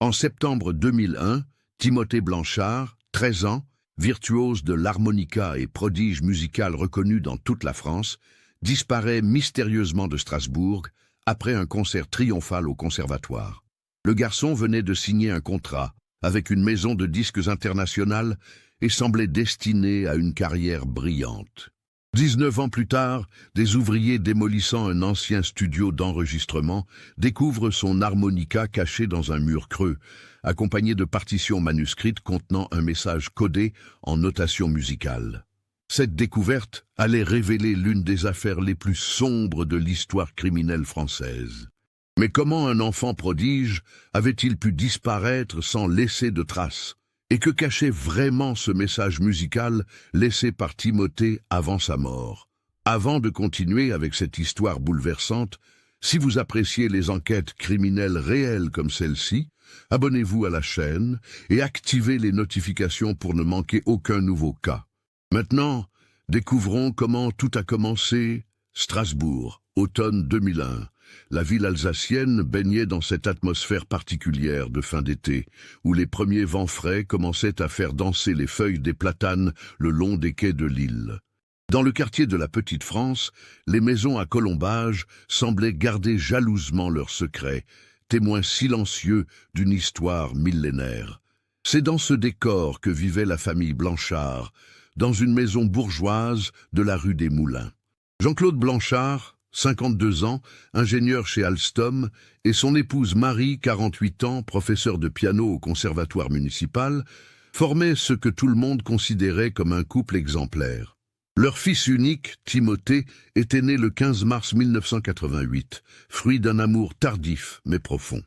En septembre 2001, Timothée Blanchard, 13 ans, virtuose de l'harmonica et prodige musical reconnu dans toute la France, disparaît mystérieusement de Strasbourg après un concert triomphal au conservatoire. Le garçon venait de signer un contrat avec une maison de disques internationale et semblait destiné à une carrière brillante. 19 ans plus tard, des ouvriers démolissant un ancien studio d'enregistrement découvrent son harmonica caché dans un mur creux, accompagné de partitions manuscrites contenant un message codé en notation musicale. Cette découverte allait révéler l'une des affaires les plus sombres de l'histoire criminelle française. Mais comment un enfant prodige avait-il pu disparaître sans laisser de traces ? Et que cachait vraiment ce message musical laissé par Timothée avant sa mort? Avant de continuer avec cette histoire bouleversante, si vous appréciez les enquêtes criminelles réelles comme celle-ci, abonnez-vous à la chaîne et activez les notifications pour ne manquer aucun nouveau cas. Maintenant, découvrons comment tout a commencé. Strasbourg, automne 2001. La ville alsacienne baignait dans cette atmosphère particulière de fin d'été, où les premiers vents frais commençaient à faire danser les feuilles des platanes le long des quais de l'île. Dans le quartier de la Petite France, les maisons à colombages semblaient garder jalousement leurs secrets, témoins silencieux d'une histoire millénaire. C'est dans ce décor que vivait la famille Blanchard, dans une maison bourgeoise de la rue des Moulins. Jean-Claude Blanchard, 52 ans, ingénieur chez Alstom, et son épouse Marie, 48 ans, professeure de piano au conservatoire municipal, formaient ce que tout le monde considérait comme un couple exemplaire. Leur fils unique, Timothée, était né le 15 mars 1988, fruit d'un amour tardif mais profond.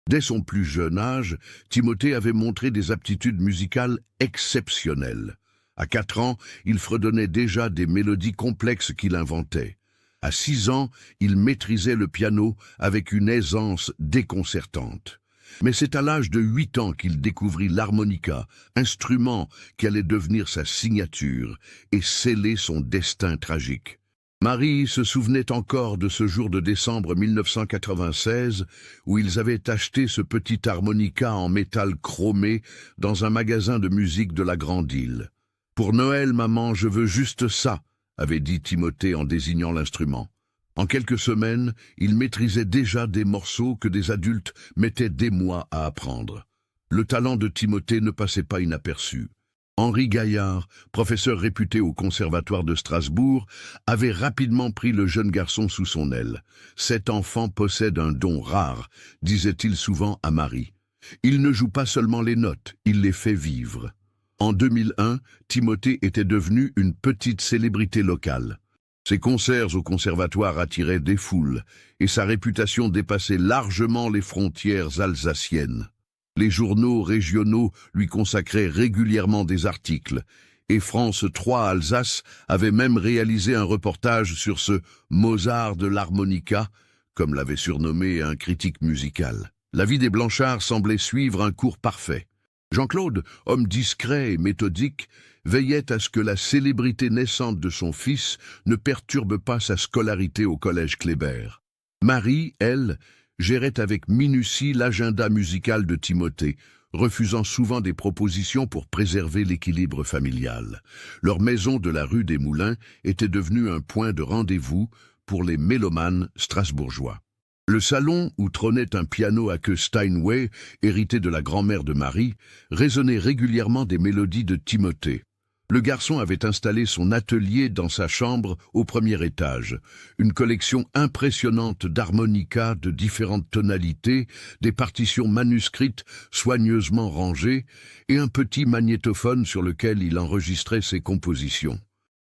Dès son plus jeune âge, Timothée avait montré des aptitudes musicales exceptionnelles. À 4 ans, il fredonnait déjà des mélodies complexes qu'il inventait. À 6 ans, il maîtrisait le piano avec une aisance déconcertante. Mais c'est à l'âge de 8 ans qu'il découvrit l'harmonica, instrument qui allait devenir sa signature et sceller son destin tragique. Marie se souvenait encore de ce jour de décembre 1996 où ils avaient acheté ce petit harmonica en métal chromé dans un magasin de musique de la Grande Île. « Pour Noël, maman, je veux juste ça », avait dit Timothée en désignant l'instrument. En quelques semaines, il maîtrisait déjà des morceaux que des adultes mettaient des mois à apprendre. Le talent de Timothée ne passait pas inaperçu. Henri Gaillard, professeur réputé au Conservatoire de Strasbourg, avait rapidement pris le jeune garçon sous son aile. « Cet enfant possède un don rare », disait-il souvent à Marie. « Il ne joue pas seulement les notes, il les fait vivre. » En 2001, Timothée était devenu une petite célébrité locale. Ses concerts au conservatoire attiraient des foules, et sa réputation dépassait largement les frontières alsaciennes. Les journaux régionaux lui consacraient régulièrement des articles, et France 3 Alsace avait même réalisé un reportage sur ce « Mozart de l'harmonica », comme l'avait surnommé un critique musical. La vie des Blanchard semblait suivre un cours parfait. Jean-Claude, homme discret et méthodique, veillait à ce que la célébrité naissante de son fils ne perturbe pas sa scolarité au collège Kléber. Marie, elle, gérait avec minutie l'agenda musical de Timothée, refusant souvent des propositions pour préserver l'équilibre familial. Leur maison de la rue des Moulins était devenue un point de rendez-vous pour les mélomanes strasbourgeois. Le salon, où trônait un piano à queue Steinway, hérité de la grand-mère de Marie, résonnait régulièrement des mélodies de Timothée. Le garçon avait installé son atelier dans sa chambre au premier étage, une collection impressionnante d'harmonicas de différentes tonalités, des partitions manuscrites soigneusement rangées et un petit magnétophone sur lequel il enregistrait ses compositions.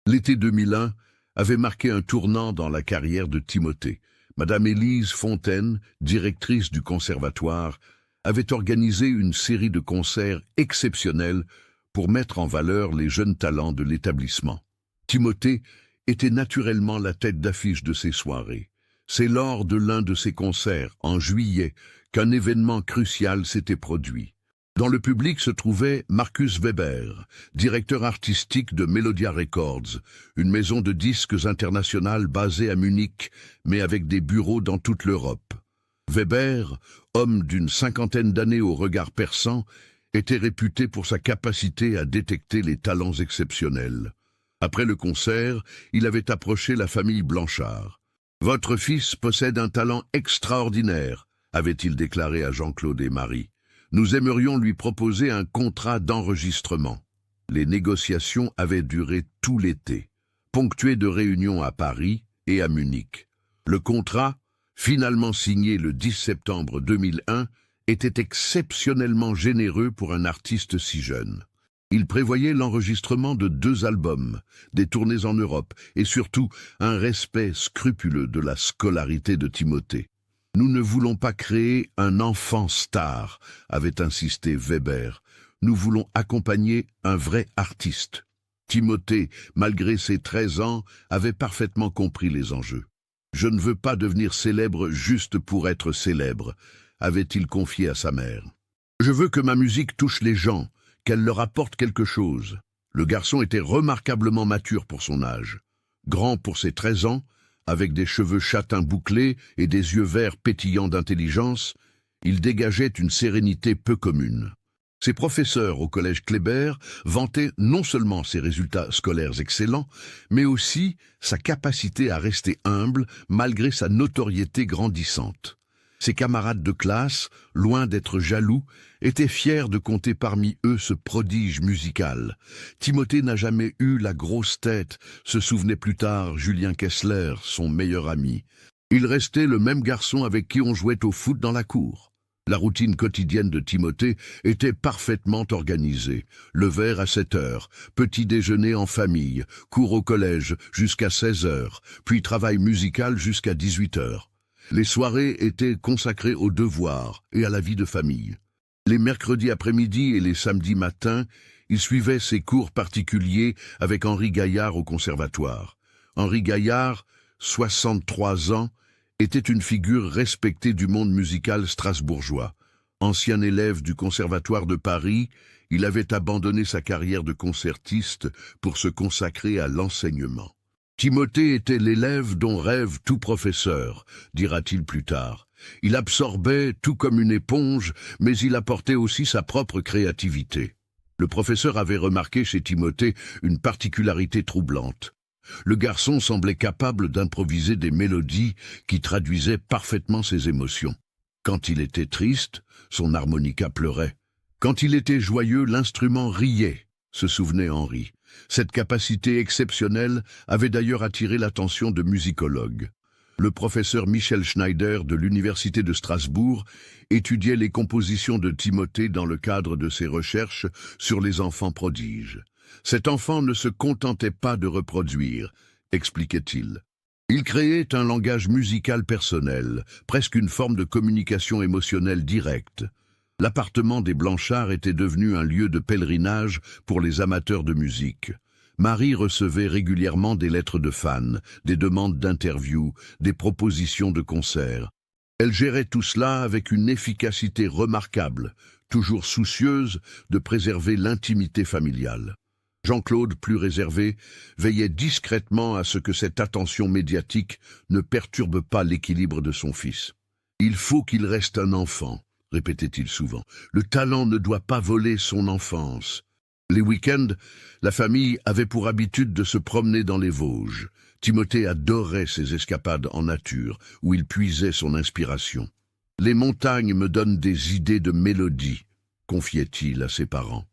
L'été 2001 avait marqué un tournant dans la carrière de Timothée. Madame Élise Fontaine, directrice du conservatoire, avait organisé une série de concerts exceptionnels pour mettre en valeur les jeunes talents de l'établissement. Timothée était naturellement la tête d'affiche de ces soirées. C'est lors de l'un de ces concerts, en juillet, qu'un événement crucial s'était produit. Dans le public se trouvait Markus Weber, directeur artistique de Melodia Records, une maison de disques internationale basée à Munich, mais avec des bureaux dans toute l'Europe. Weber, homme d'une cinquantaine d'années au regard perçant, était réputé pour sa capacité à détecter les talents exceptionnels. Après le concert, il avait approché la famille Blanchard. « Votre fils possède un talent extraordinaire », avait-il déclaré à Jean-Claude et Marie. « Nous aimerions lui proposer un contrat d'enregistrement. » Les négociations avaient duré tout l'été, ponctuées de réunions à Paris et à Munich. Le contrat, finalement signé le 10 septembre 2001, était exceptionnellement généreux pour un artiste si jeune. Il prévoyait l'enregistrement de 2 albums, des tournées en Europe et surtout un respect scrupuleux de la scolarité de Timothée. « Nous ne voulons pas créer un enfant star », avait insisté Weber. « Nous voulons accompagner un vrai artiste. » Timothée, malgré ses 13 ans, avait parfaitement compris les enjeux. « Je ne veux pas devenir célèbre juste pour être célèbre », avait-il confié à sa mère. « Je veux que ma musique touche les gens, qu'elle leur apporte quelque chose. » Le garçon était remarquablement mature pour son âge. Grand pour ses 13 ans, avec des cheveux châtains bouclés et des yeux verts pétillants d'intelligence, il dégageait une sérénité peu commune. Ses professeurs au collège Kléber vantaient non seulement ses résultats scolaires excellents, mais aussi sa capacité à rester humble malgré sa notoriété grandissante. Ses camarades de classe, loin d'être jaloux, étaient fiers de compter parmi eux ce prodige musical. Timothée n'a jamais eu la grosse tête, se souvenait plus tard Julien Kessler, son meilleur ami. Il restait le même garçon avec qui on jouait au foot dans la cour. La routine quotidienne de Timothée était parfaitement organisée. Lever à 7 heures, petit déjeuner en famille, cours au collège jusqu'à 16 heures, puis travail musical jusqu'à 18 heures. Les soirées étaient consacrées aux devoirs et à la vie de famille. Les mercredis après-midi et les samedis matins, il suivait ses cours particuliers avec Henri Gaillard au conservatoire. Henri Gaillard, 63 ans, était une figure respectée du monde musical strasbourgeois. Ancien élève du Conservatoire de Paris, il avait abandonné sa carrière de concertiste pour se consacrer à l'enseignement. Timothée était l'élève dont rêve tout professeur, dira-t-il plus tard. Il absorbait tout comme une éponge, mais il apportait aussi sa propre créativité. Le professeur avait remarqué chez Timothée une particularité troublante. Le garçon semblait capable d'improviser des mélodies qui traduisaient parfaitement ses émotions. Quand il était triste, son harmonica pleurait. Quand il était joyeux, l'instrument riait, se souvenait Henri. Cette capacité exceptionnelle avait d'ailleurs attiré l'attention de musicologues. Le professeur Michel Schneider de l'Université de Strasbourg étudiait les compositions de Timothée dans le cadre de ses recherches sur les enfants prodiges. Cet enfant ne se contentait pas de reproduire, expliquait-il. Il créait un langage musical personnel, presque une forme de communication émotionnelle directe. L'appartement des Blanchard était devenu un lieu de pèlerinage pour les amateurs de musique. Marie recevait régulièrement des lettres de fans, des demandes d'interviews, des propositions de concerts. Elle gérait tout cela avec une efficacité remarquable, toujours soucieuse de préserver l'intimité familiale. Jean-Claude, plus réservé, veillait discrètement à ce que cette attention médiatique ne perturbe pas l'équilibre de son fils. « Il faut qu'il reste un enfant », répétait-il souvent. « Le talent ne doit pas voler son enfance. » Les week-ends, la famille avait pour habitude de se promener dans les Vosges. Timothée adorait ces escapades en nature, où il puisait son inspiration. « Les montagnes me donnent des idées de mélodie », confiait-il à ses parents.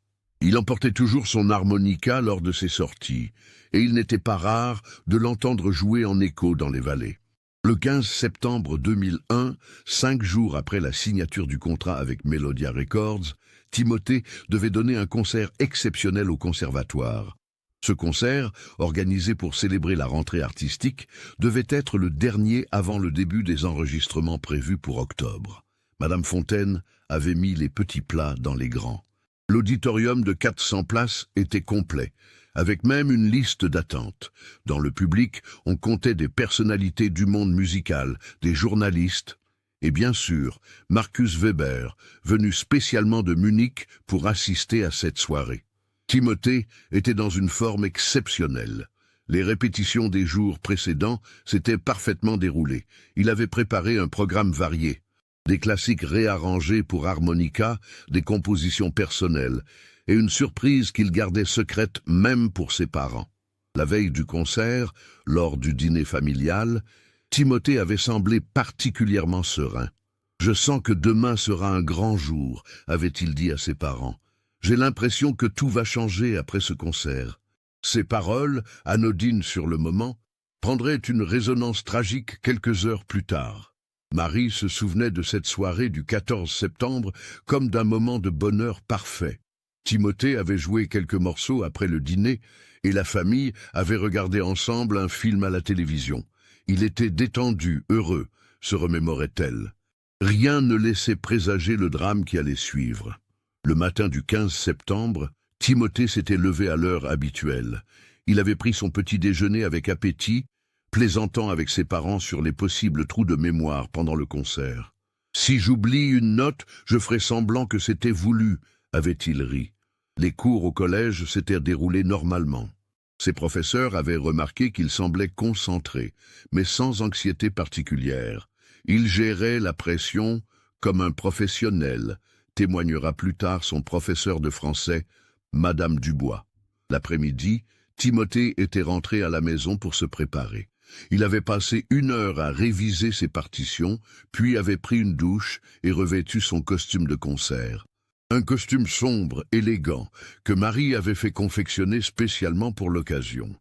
Il emportait toujours son harmonica lors de ses sorties, et il n'était pas rare de l'entendre jouer en écho dans les vallées. Le 15 septembre 2001, 5 jours après la signature du contrat avec Melodia Records, Timothée devait donner un concert exceptionnel au conservatoire. Ce concert, organisé pour célébrer la rentrée artistique, devait être le dernier avant le début des enregistrements prévus pour octobre. Madame Fontaine avait mis les petits plats dans les grands. L'auditorium de 400 places était complet, avec même une liste d'attente. Dans le public, on comptait des personnalités du monde musical, des journalistes, et bien sûr, Markus Weber, venu spécialement de Munich pour assister à cette soirée. Timothée était dans une forme exceptionnelle. Les répétitions des jours précédents s'étaient parfaitement déroulées. Il avait préparé un programme varié. Des classiques réarrangés pour harmonica, des compositions personnelles, et une surprise qu'il gardait secrète même pour ses parents. La veille du concert, lors du dîner familial, Timothée avait semblé particulièrement serein. « Je sens que demain sera un grand jour », avait-il dit à ses parents. « J'ai l'impression que tout va changer après ce concert. » Ces paroles, anodines sur le moment, prendraient une résonance tragique quelques heures plus tard. Marie se souvenait de cette soirée du 14 septembre comme d'un moment de bonheur parfait. Timothée avait joué quelques morceaux après le dîner et la famille avait regardé ensemble un film à la télévision. Il était détendu, heureux, se remémorait-elle. Rien ne laissait présager le drame qui allait suivre. Le matin du 15 septembre, Timothée s'était levé à l'heure habituelle. Il avait pris son petit déjeuner avec appétit, plaisantant avec ses parents sur les possibles trous de mémoire pendant le concert. « Si j'oublie une note, je ferai semblant que c'était voulu », avait-il ri. Les cours au collège s'étaient déroulés normalement. Ses professeurs avaient remarqué qu'il semblait concentré, mais sans anxiété particulière. Il gérait la pression comme un professionnel, témoignera plus tard son professeur de français, Madame Dubois. L'après-midi, Timothée était rentré à la maison pour se préparer. Il avait passé 1 heure à réviser ses partitions, puis avait pris une douche et revêtu son costume de concert. Un costume sombre, élégant, que Marie avait fait confectionner spécialement pour l'occasion.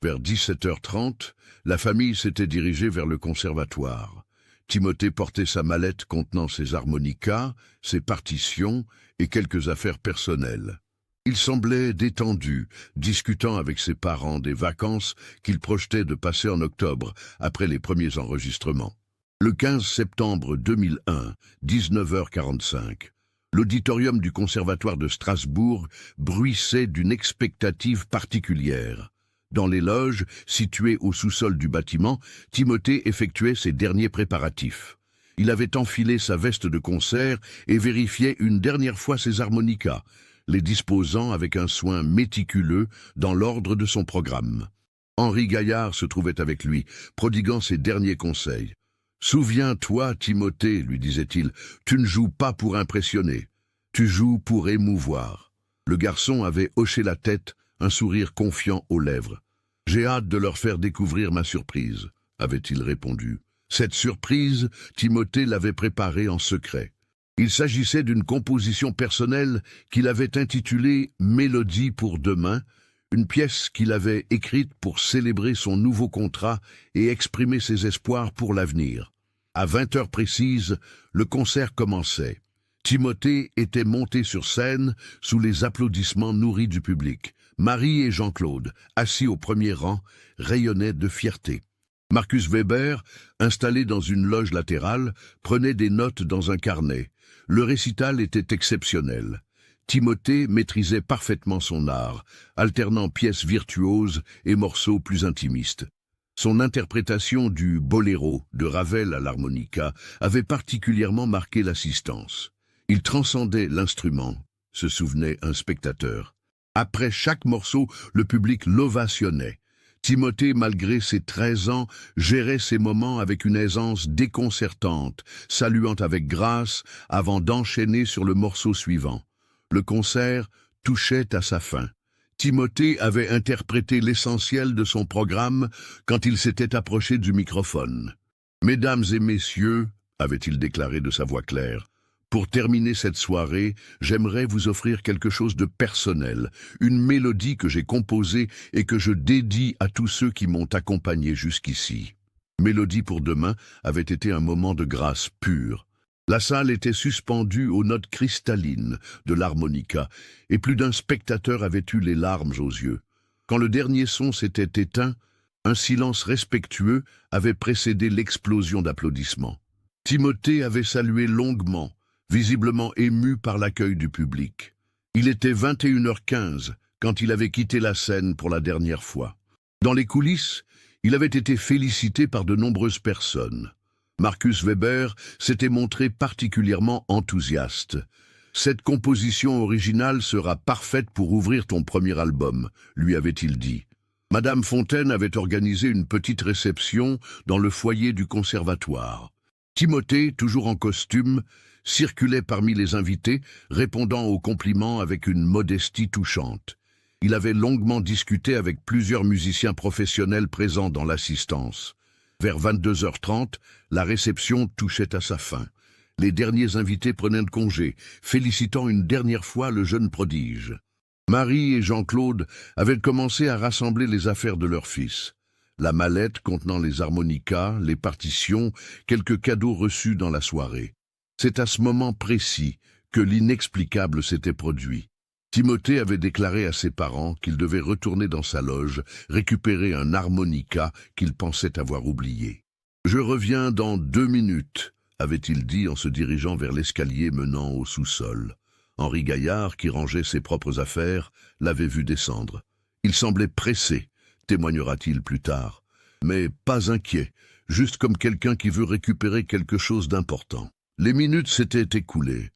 Vers 17h30, la famille s'était dirigée vers le conservatoire. Timothée portait sa mallette contenant ses harmonicas, ses partitions et quelques affaires personnelles. Il semblait détendu, discutant avec ses parents des vacances qu'il projetait de passer en octobre, après les premiers enregistrements. Le 15 septembre 2001, 19h45, l'auditorium du Conservatoire de Strasbourg bruissait d'une expectative particulière. Dans les loges, situées au sous-sol du bâtiment, Timothée effectuait ses derniers préparatifs. Il avait enfilé sa veste de concert et vérifiait une dernière fois ses harmonicas, les disposant avec un soin méticuleux dans l'ordre de son programme. Henri Gaillard se trouvait avec lui, prodiguant ses derniers conseils. « Souviens-toi, Timothée, lui disait-il, tu ne joues pas pour impressionner, tu joues pour émouvoir. » Le garçon avait hoché la tête, un sourire confiant aux lèvres. « J'ai hâte de leur faire découvrir ma surprise, » avait-il répondu. Cette surprise, Timothée l'avait préparée en secret. Il s'agissait d'une composition personnelle qu'il avait intitulée « Mélodie pour demain », une pièce qu'il avait écrite pour célébrer son nouveau contrat et exprimer ses espoirs pour l'avenir. À 20h précises, le concert commençait. Timothée était monté sur scène sous les applaudissements nourris du public. Marie et Jean-Claude, assis au premier rang, rayonnaient de fierté. Marcus Weber, installé dans une loge latérale, prenait des notes dans un carnet. Le récital était exceptionnel. Timothée maîtrisait parfaitement son art, alternant pièces virtuoses et morceaux plus intimistes. Son interprétation du boléro de Ravel à l'harmonica avait particulièrement marqué l'assistance. Il transcendait l'instrument, se souvenait un spectateur. Après chaque morceau, le public l'ovationnait. Timothée, malgré ses 13 ans, gérait ses moments avec une aisance déconcertante, saluant avec grâce avant d'enchaîner sur le morceau suivant. Le concert touchait à sa fin. Timothée avait interprété l'essentiel de son programme quand il s'était approché du microphone. « Mesdames et messieurs, » avait-il déclaré de sa voix claire, « pour terminer cette soirée, j'aimerais vous offrir quelque chose de personnel, une mélodie que j'ai composée et que je dédie à tous ceux qui m'ont accompagné jusqu'ici. » Mélodie pour demain avait été un moment de grâce pure. La salle était suspendue aux notes cristallines de l'harmonica, et plus d'un spectateur avait eu les larmes aux yeux. Quand le dernier son s'était éteint, un silence respectueux avait précédé l'explosion d'applaudissements. Timothée avait salué longuement, visiblement ému par l'accueil du public. Il était 21h15 quand il avait quitté la scène pour la dernière fois. Dans les coulisses, il avait été félicité par de nombreuses personnes. Marcus Weber s'était montré particulièrement enthousiaste. « Cette composition originale sera parfaite pour ouvrir ton premier album », lui avait-il dit. Madame Fontaine avait organisé une petite réception dans le foyer du conservatoire. Timothée, toujours en costume, circulait parmi les invités, répondant aux compliments avec une modestie touchante. Il avait longuement discuté avec plusieurs musiciens professionnels présents dans l'assistance. Vers 22h30, la réception touchait à sa fin. Les derniers invités prenaient de congé, félicitant une dernière fois le jeune prodige. Marie et Jean-Claude avaient commencé à rassembler les affaires de leur fils. La mallette contenant les harmonicas, les partitions, quelques cadeaux reçus dans la soirée. C'est à ce moment précis que l'inexplicable s'était produit. Timothée avait déclaré à ses parents qu'il devait retourner dans sa loge, récupérer un harmonica qu'il pensait avoir oublié. « Je reviens dans 2 minutes », avait-il dit en se dirigeant vers l'escalier menant au sous-sol. Henri Gaillard, qui rangeait ses propres affaires, l'avait vu descendre. Il semblait pressé, témoignera-t-il plus tard, mais pas inquiet, juste comme quelqu'un qui veut récupérer quelque chose d'important. Les minutes s'étaient écoulées.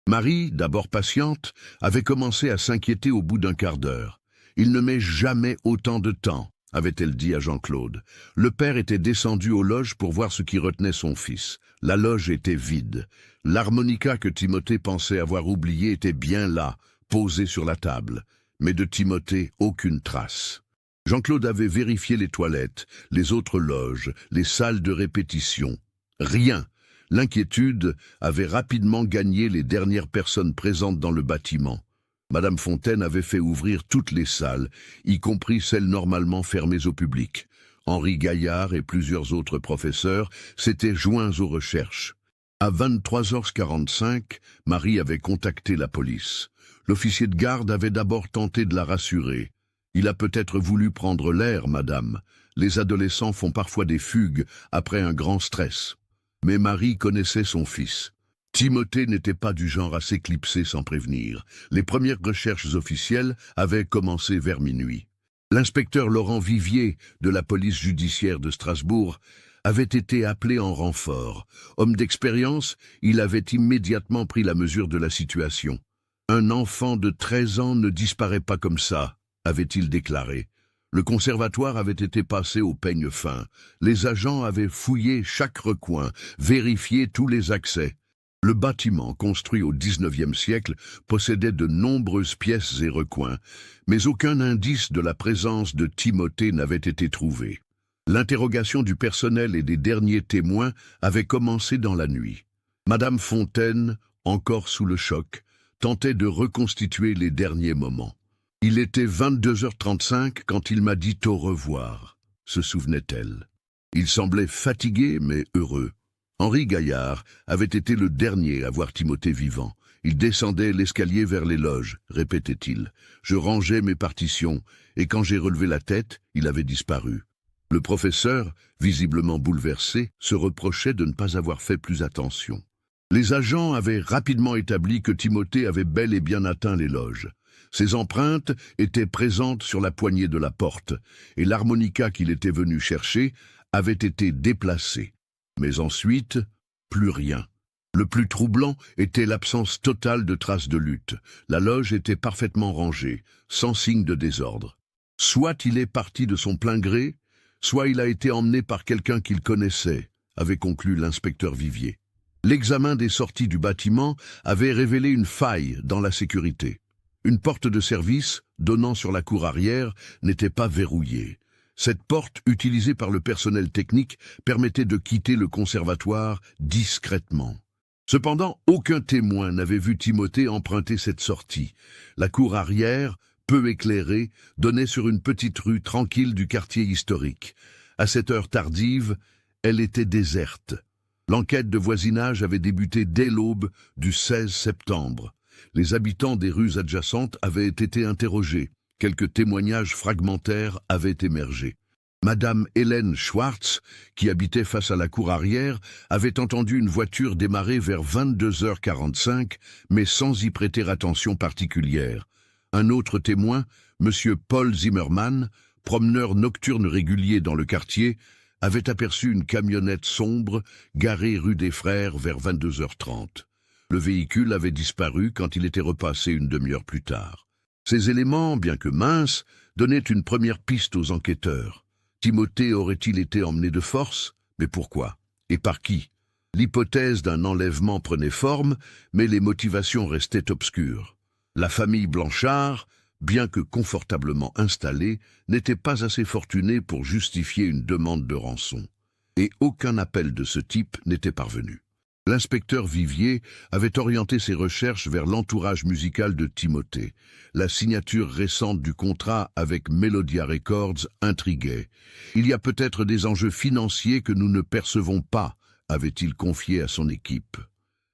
Marie, d'abord patiente, avait commencé à s'inquiéter au bout d'un quart d'heure. « Il ne met jamais autant de temps », avait-elle dit à Jean-Claude. Le père était descendu aux loges pour voir ce qui retenait son fils. La loge était vide. L'harmonica que Timothée pensait avoir oublié était bien là, posé sur la table. Mais de Timothée, aucune trace. Jean-Claude avait vérifié les toilettes, les autres loges, les salles de répétition. Rien. L'inquiétude avait rapidement gagné les dernières personnes présentes dans le bâtiment. Madame Fontaine avait fait ouvrir toutes les salles, y compris celles normalement fermées au public. Henri Gaillard et plusieurs autres professeurs s'étaient joints aux recherches. À 23h45, Marie avait contacté la police. L'officier de garde avait d'abord tenté de la rassurer. « Il a peut-être voulu prendre l'air, madame. Les adolescents font parfois des fugues après un grand stress. » Mais Marie connaissait son fils. Timothée n'était pas du genre à s'éclipser sans prévenir. Les premières recherches officielles avaient commencé vers minuit. L'inspecteur Laurent Vivier, de la police judiciaire de Strasbourg, avait été appelé en renfort. Homme d'expérience, il avait immédiatement pris la mesure de la situation. « Un enfant de 13 ans ne disparaît pas comme ça », avait-il déclaré. Le conservatoire avait été passé au peigne fin. Les agents avaient fouillé chaque recoin, vérifié tous les accès. Le bâtiment, construit au XIXe siècle, possédait de nombreuses pièces et recoins, mais aucun indice de la présence de Timothée n'avait été trouvé. L'interrogation du personnel et des derniers témoins avait commencé dans la nuit. Madame Fontaine, encore sous le choc, tentait de reconstituer les derniers moments. « Il était 22h35 quand il m'a dit au revoir », se souvenait-elle. Il semblait fatigué mais heureux. Henri Gaillard avait été le dernier à voir Timothée vivant. Il descendait l'escalier vers les loges, répétait-il. Je rangeais mes partitions, et quand j'ai relevé la tête, il avait disparu. Le professeur, visiblement bouleversé, se reprochait de ne pas avoir fait plus attention. Les agents avaient rapidement établi que Timothée avait bel et bien atteint les loges. Ses empreintes étaient présentes sur la poignée de la porte, et l'harmonica qu'il était venu chercher avait été déplacée. Mais ensuite, plus rien. Le plus troublant était l'absence totale de traces de lutte. La loge était parfaitement rangée, sans signe de désordre. Soit il est parti de son plein gré, soit il a été emmené par quelqu'un qu'il connaissait, avait conclu l'inspecteur Vivier. L'examen des sorties du bâtiment avait révélé une faille dans la sécurité. Une porte de service, donnant sur la cour arrière, n'était pas verrouillée. Cette porte, utilisée par le personnel technique, permettait de quitter le conservatoire discrètement. Cependant, aucun témoin n'avait vu Timothée emprunter cette sortie. La cour arrière, peu éclairée, donnait sur une petite rue tranquille du quartier historique. À cette heure tardive, elle était déserte. L'enquête de voisinage avait débuté dès l'aube du 16 septembre. Les habitants des rues adjacentes avaient été interrogés. Quelques témoignages fragmentaires avaient émergé. Madame Hélène Schwartz, qui habitait face à la cour arrière, avait entendu une voiture démarrer vers 22h45, mais sans y prêter attention particulière. Un autre témoin, M. Paul Zimmermann, promeneur nocturne régulier dans le quartier, avait aperçu une camionnette sombre garée rue des Frères vers 22h30. Le véhicule avait disparu quand il était repassé une demi-heure plus tard. Ces éléments, bien que minces, donnaient une première piste aux enquêteurs. Timothée aurait-il été emmené de force? Mais pourquoi? Et par qui? L'hypothèse d'un enlèvement prenait forme, mais les motivations restaient obscures. La famille Blanchard, bien que confortablement installée, n'était pas assez fortunée pour justifier une demande de rançon. Et aucun appel de ce type n'était parvenu. L'inspecteur Vivier avait orienté ses recherches vers l'entourage musical de Timothée. La signature récente du contrat avec Melodia Records intriguait. « Il y a peut-être des enjeux financiers que nous ne percevons pas », avait-il confié à son équipe.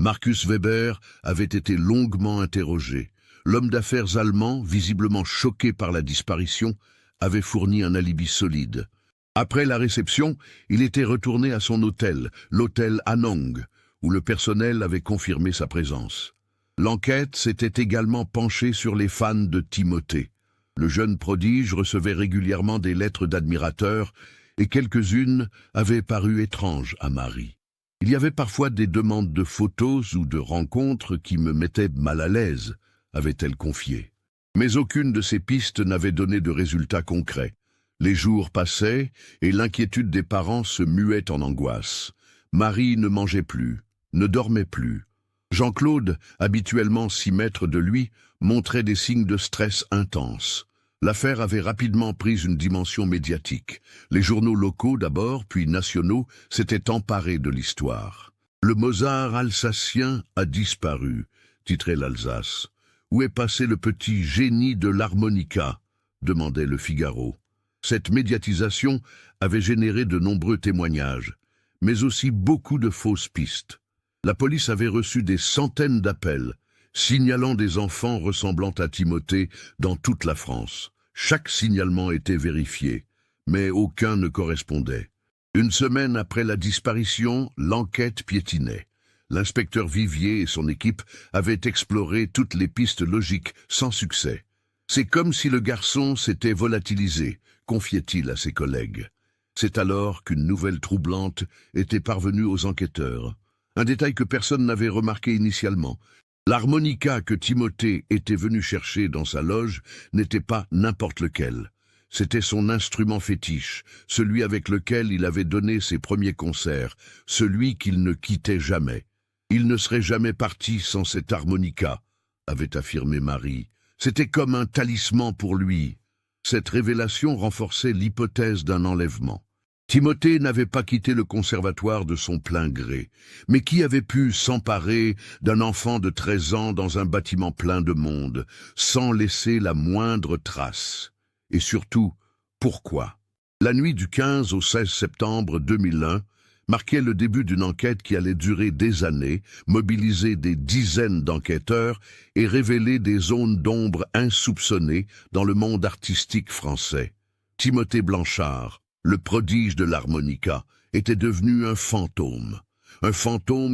Markus Weber avait été longuement interrogé. L'homme d'affaires allemand, visiblement choqué par la disparition, avait fourni un alibi solide. Après la réception, il était retourné à son hôtel, l'hôtel Anong, où le personnel avait confirmé sa présence. L'enquête s'était également penchée sur les fans de Timothée. Le jeune prodige recevait régulièrement des lettres d'admirateurs et quelques-unes avaient paru étranges à Marie. Il y avait parfois des demandes de photos ou de rencontres qui me mettaient mal à l'aise, avait-elle confié. Mais aucune de ces pistes n'avait donné de résultats concrets. Les jours passaient et l'inquiétude des parents se muait en angoisse. Marie ne mangeait plus, ne dormait plus. Jean-Claude, habituellement 6 mètres de lui, montrait des signes de stress intense. L'affaire avait rapidement pris une dimension médiatique. Les journaux locaux d'abord, puis nationaux, s'étaient emparés de l'histoire. « Le Mozart alsacien a disparu », titrait l'Alsace. « Où est passé le petit génie de l'harmonica ?» demandait le Figaro. Cette médiatisation avait généré de nombreux témoignages, mais aussi beaucoup de fausses pistes. La police avait reçu des centaines d'appels, signalant des enfants ressemblant à Timothée dans toute la France. Chaque signalement était vérifié, mais aucun ne correspondait. Une semaine après la disparition, l'enquête piétinait. L'inspecteur Vivier et son équipe avaient exploré toutes les pistes logiques, sans succès. « C'est comme si le garçon s'était volatilisé », confiait-il à ses collègues. C'est alors qu'une nouvelle troublante était parvenue aux enquêteurs. Un détail que personne n'avait remarqué initialement. L'harmonica que Timothée était venu chercher dans sa loge n'était pas n'importe lequel. C'était son instrument fétiche, celui avec lequel il avait donné ses premiers concerts, celui qu'il ne quittait jamais. Il ne serait jamais parti sans cet harmonica, avait affirmé Marie. C'était comme un talisman pour lui. Cette révélation renforçait l'hypothèse d'un enlèvement. Timothée n'avait pas quitté le conservatoire de son plein gré, mais qui avait pu s'emparer d'un enfant de 13 ans dans un bâtiment plein de monde, sans laisser la moindre trace? Et surtout, pourquoi? La nuit du 15 au 16 septembre 2001 marquait le début d'une enquête qui allait durer des années, mobiliser des dizaines d'enquêteurs et révéler des zones d'ombre insoupçonnées dans le monde artistique français. Timothée Blanchard, le prodige de l'harmonica, était devenu un fantôme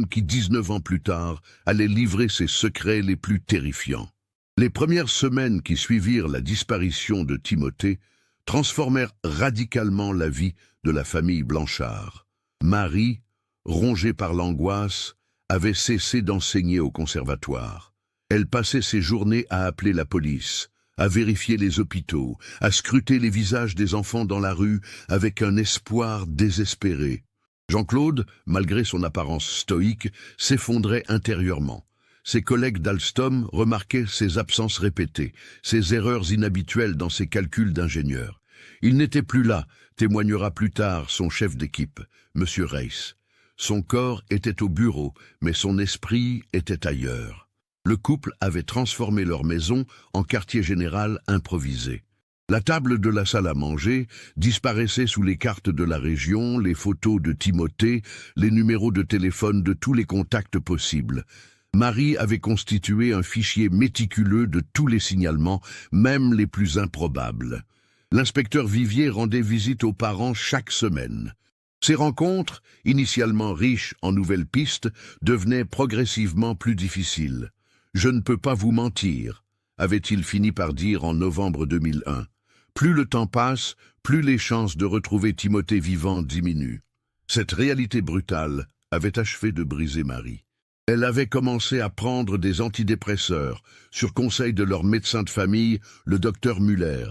qui 19 ans plus tard allait livrer ses secrets les plus terrifiants. Les premières semaines qui suivirent la disparition de Timothée transformèrent radicalement la vie de la famille Blanchard. Marie, rongée par l'angoisse, avait cessé d'enseigner au conservatoire. Elle passait ses journées à appeler la police, à vérifier les hôpitaux, à scruter les visages des enfants dans la rue avec un espoir désespéré. Jean-Claude, malgré son apparence stoïque, s'effondrait intérieurement. Ses collègues d'Alstom remarquaient ses absences répétées, ses erreurs inhabituelles dans ses calculs d'ingénieur. Il n'était plus là, témoignera plus tard son chef d'équipe, M. Reiss. Son corps était au bureau, mais son esprit était ailleurs. Le couple avait transformé leur maison en quartier général improvisé. La table de la salle à manger disparaissait sous les cartes de la région, les photos de Timothée, les numéros de téléphone de tous les contacts possibles. Marie avait constitué un fichier méticuleux de tous les signalements, même les plus improbables. L'inspecteur Vivier rendait visite aux parents chaque semaine. Ces rencontres, initialement riches en nouvelles pistes, devenaient progressivement plus difficiles. « Je ne peux pas vous mentir », avait-il fini par dire en novembre 2001. Plus le temps passe, plus les chances de retrouver Timothée vivant diminuent. Cette réalité brutale avait achevé de briser Marie. Elle avait commencé à prendre des antidépresseurs, sur conseil de leur médecin de famille, le docteur Muller.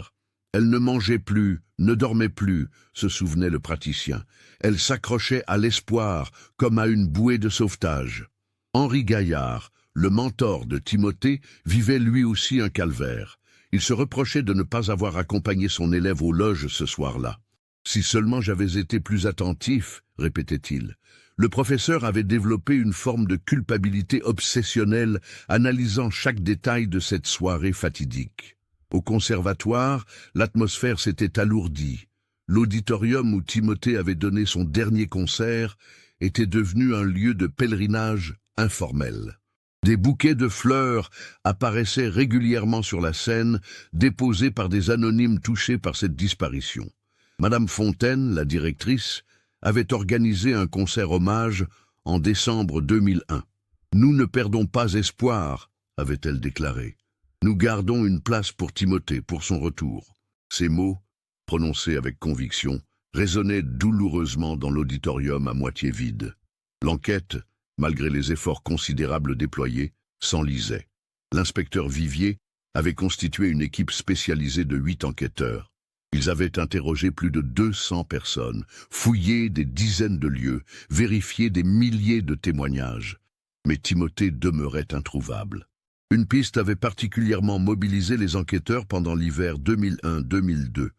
Elle ne mangeait plus, ne dormait plus, se souvenait le praticien. Elle s'accrochait à l'espoir, comme à une bouée de sauvetage. Henri Gaillard, le mentor de Timothée, vivait lui aussi un calvaire. Il se reprochait de ne pas avoir accompagné son élève aux loges ce soir-là. « Si seulement j'avais été plus attentif », répétait-il. Le professeur avait développé une forme de culpabilité obsessionnelle, analysant chaque détail de cette soirée fatidique. Au conservatoire, l'atmosphère s'était alourdie. L'auditorium où Timothée avait donné son dernier concert était devenu un lieu de pèlerinage informel. Des bouquets de fleurs apparaissaient régulièrement sur la scène, déposés par des anonymes touchés par cette disparition. Madame Fontaine, la directrice, avait organisé un concert hommage en décembre 2001. « Nous ne perdons pas espoir », avait-elle déclaré. « Nous gardons une place pour Timothée, pour son retour. » Ces mots, prononcés avec conviction, résonnaient douloureusement dans l'auditorium à moitié vide. L'enquête, malgré les efforts considérables déployés, s'enlisait. L'inspecteur Vivier avait constitué une équipe spécialisée de 8 enquêteurs. Ils avaient interrogé plus de 200 personnes, fouillé des dizaines de lieux, vérifié des milliers de témoignages. Mais Timothée demeurait introuvable. Une piste avait particulièrement mobilisé les enquêteurs pendant l'hiver 2001-2002.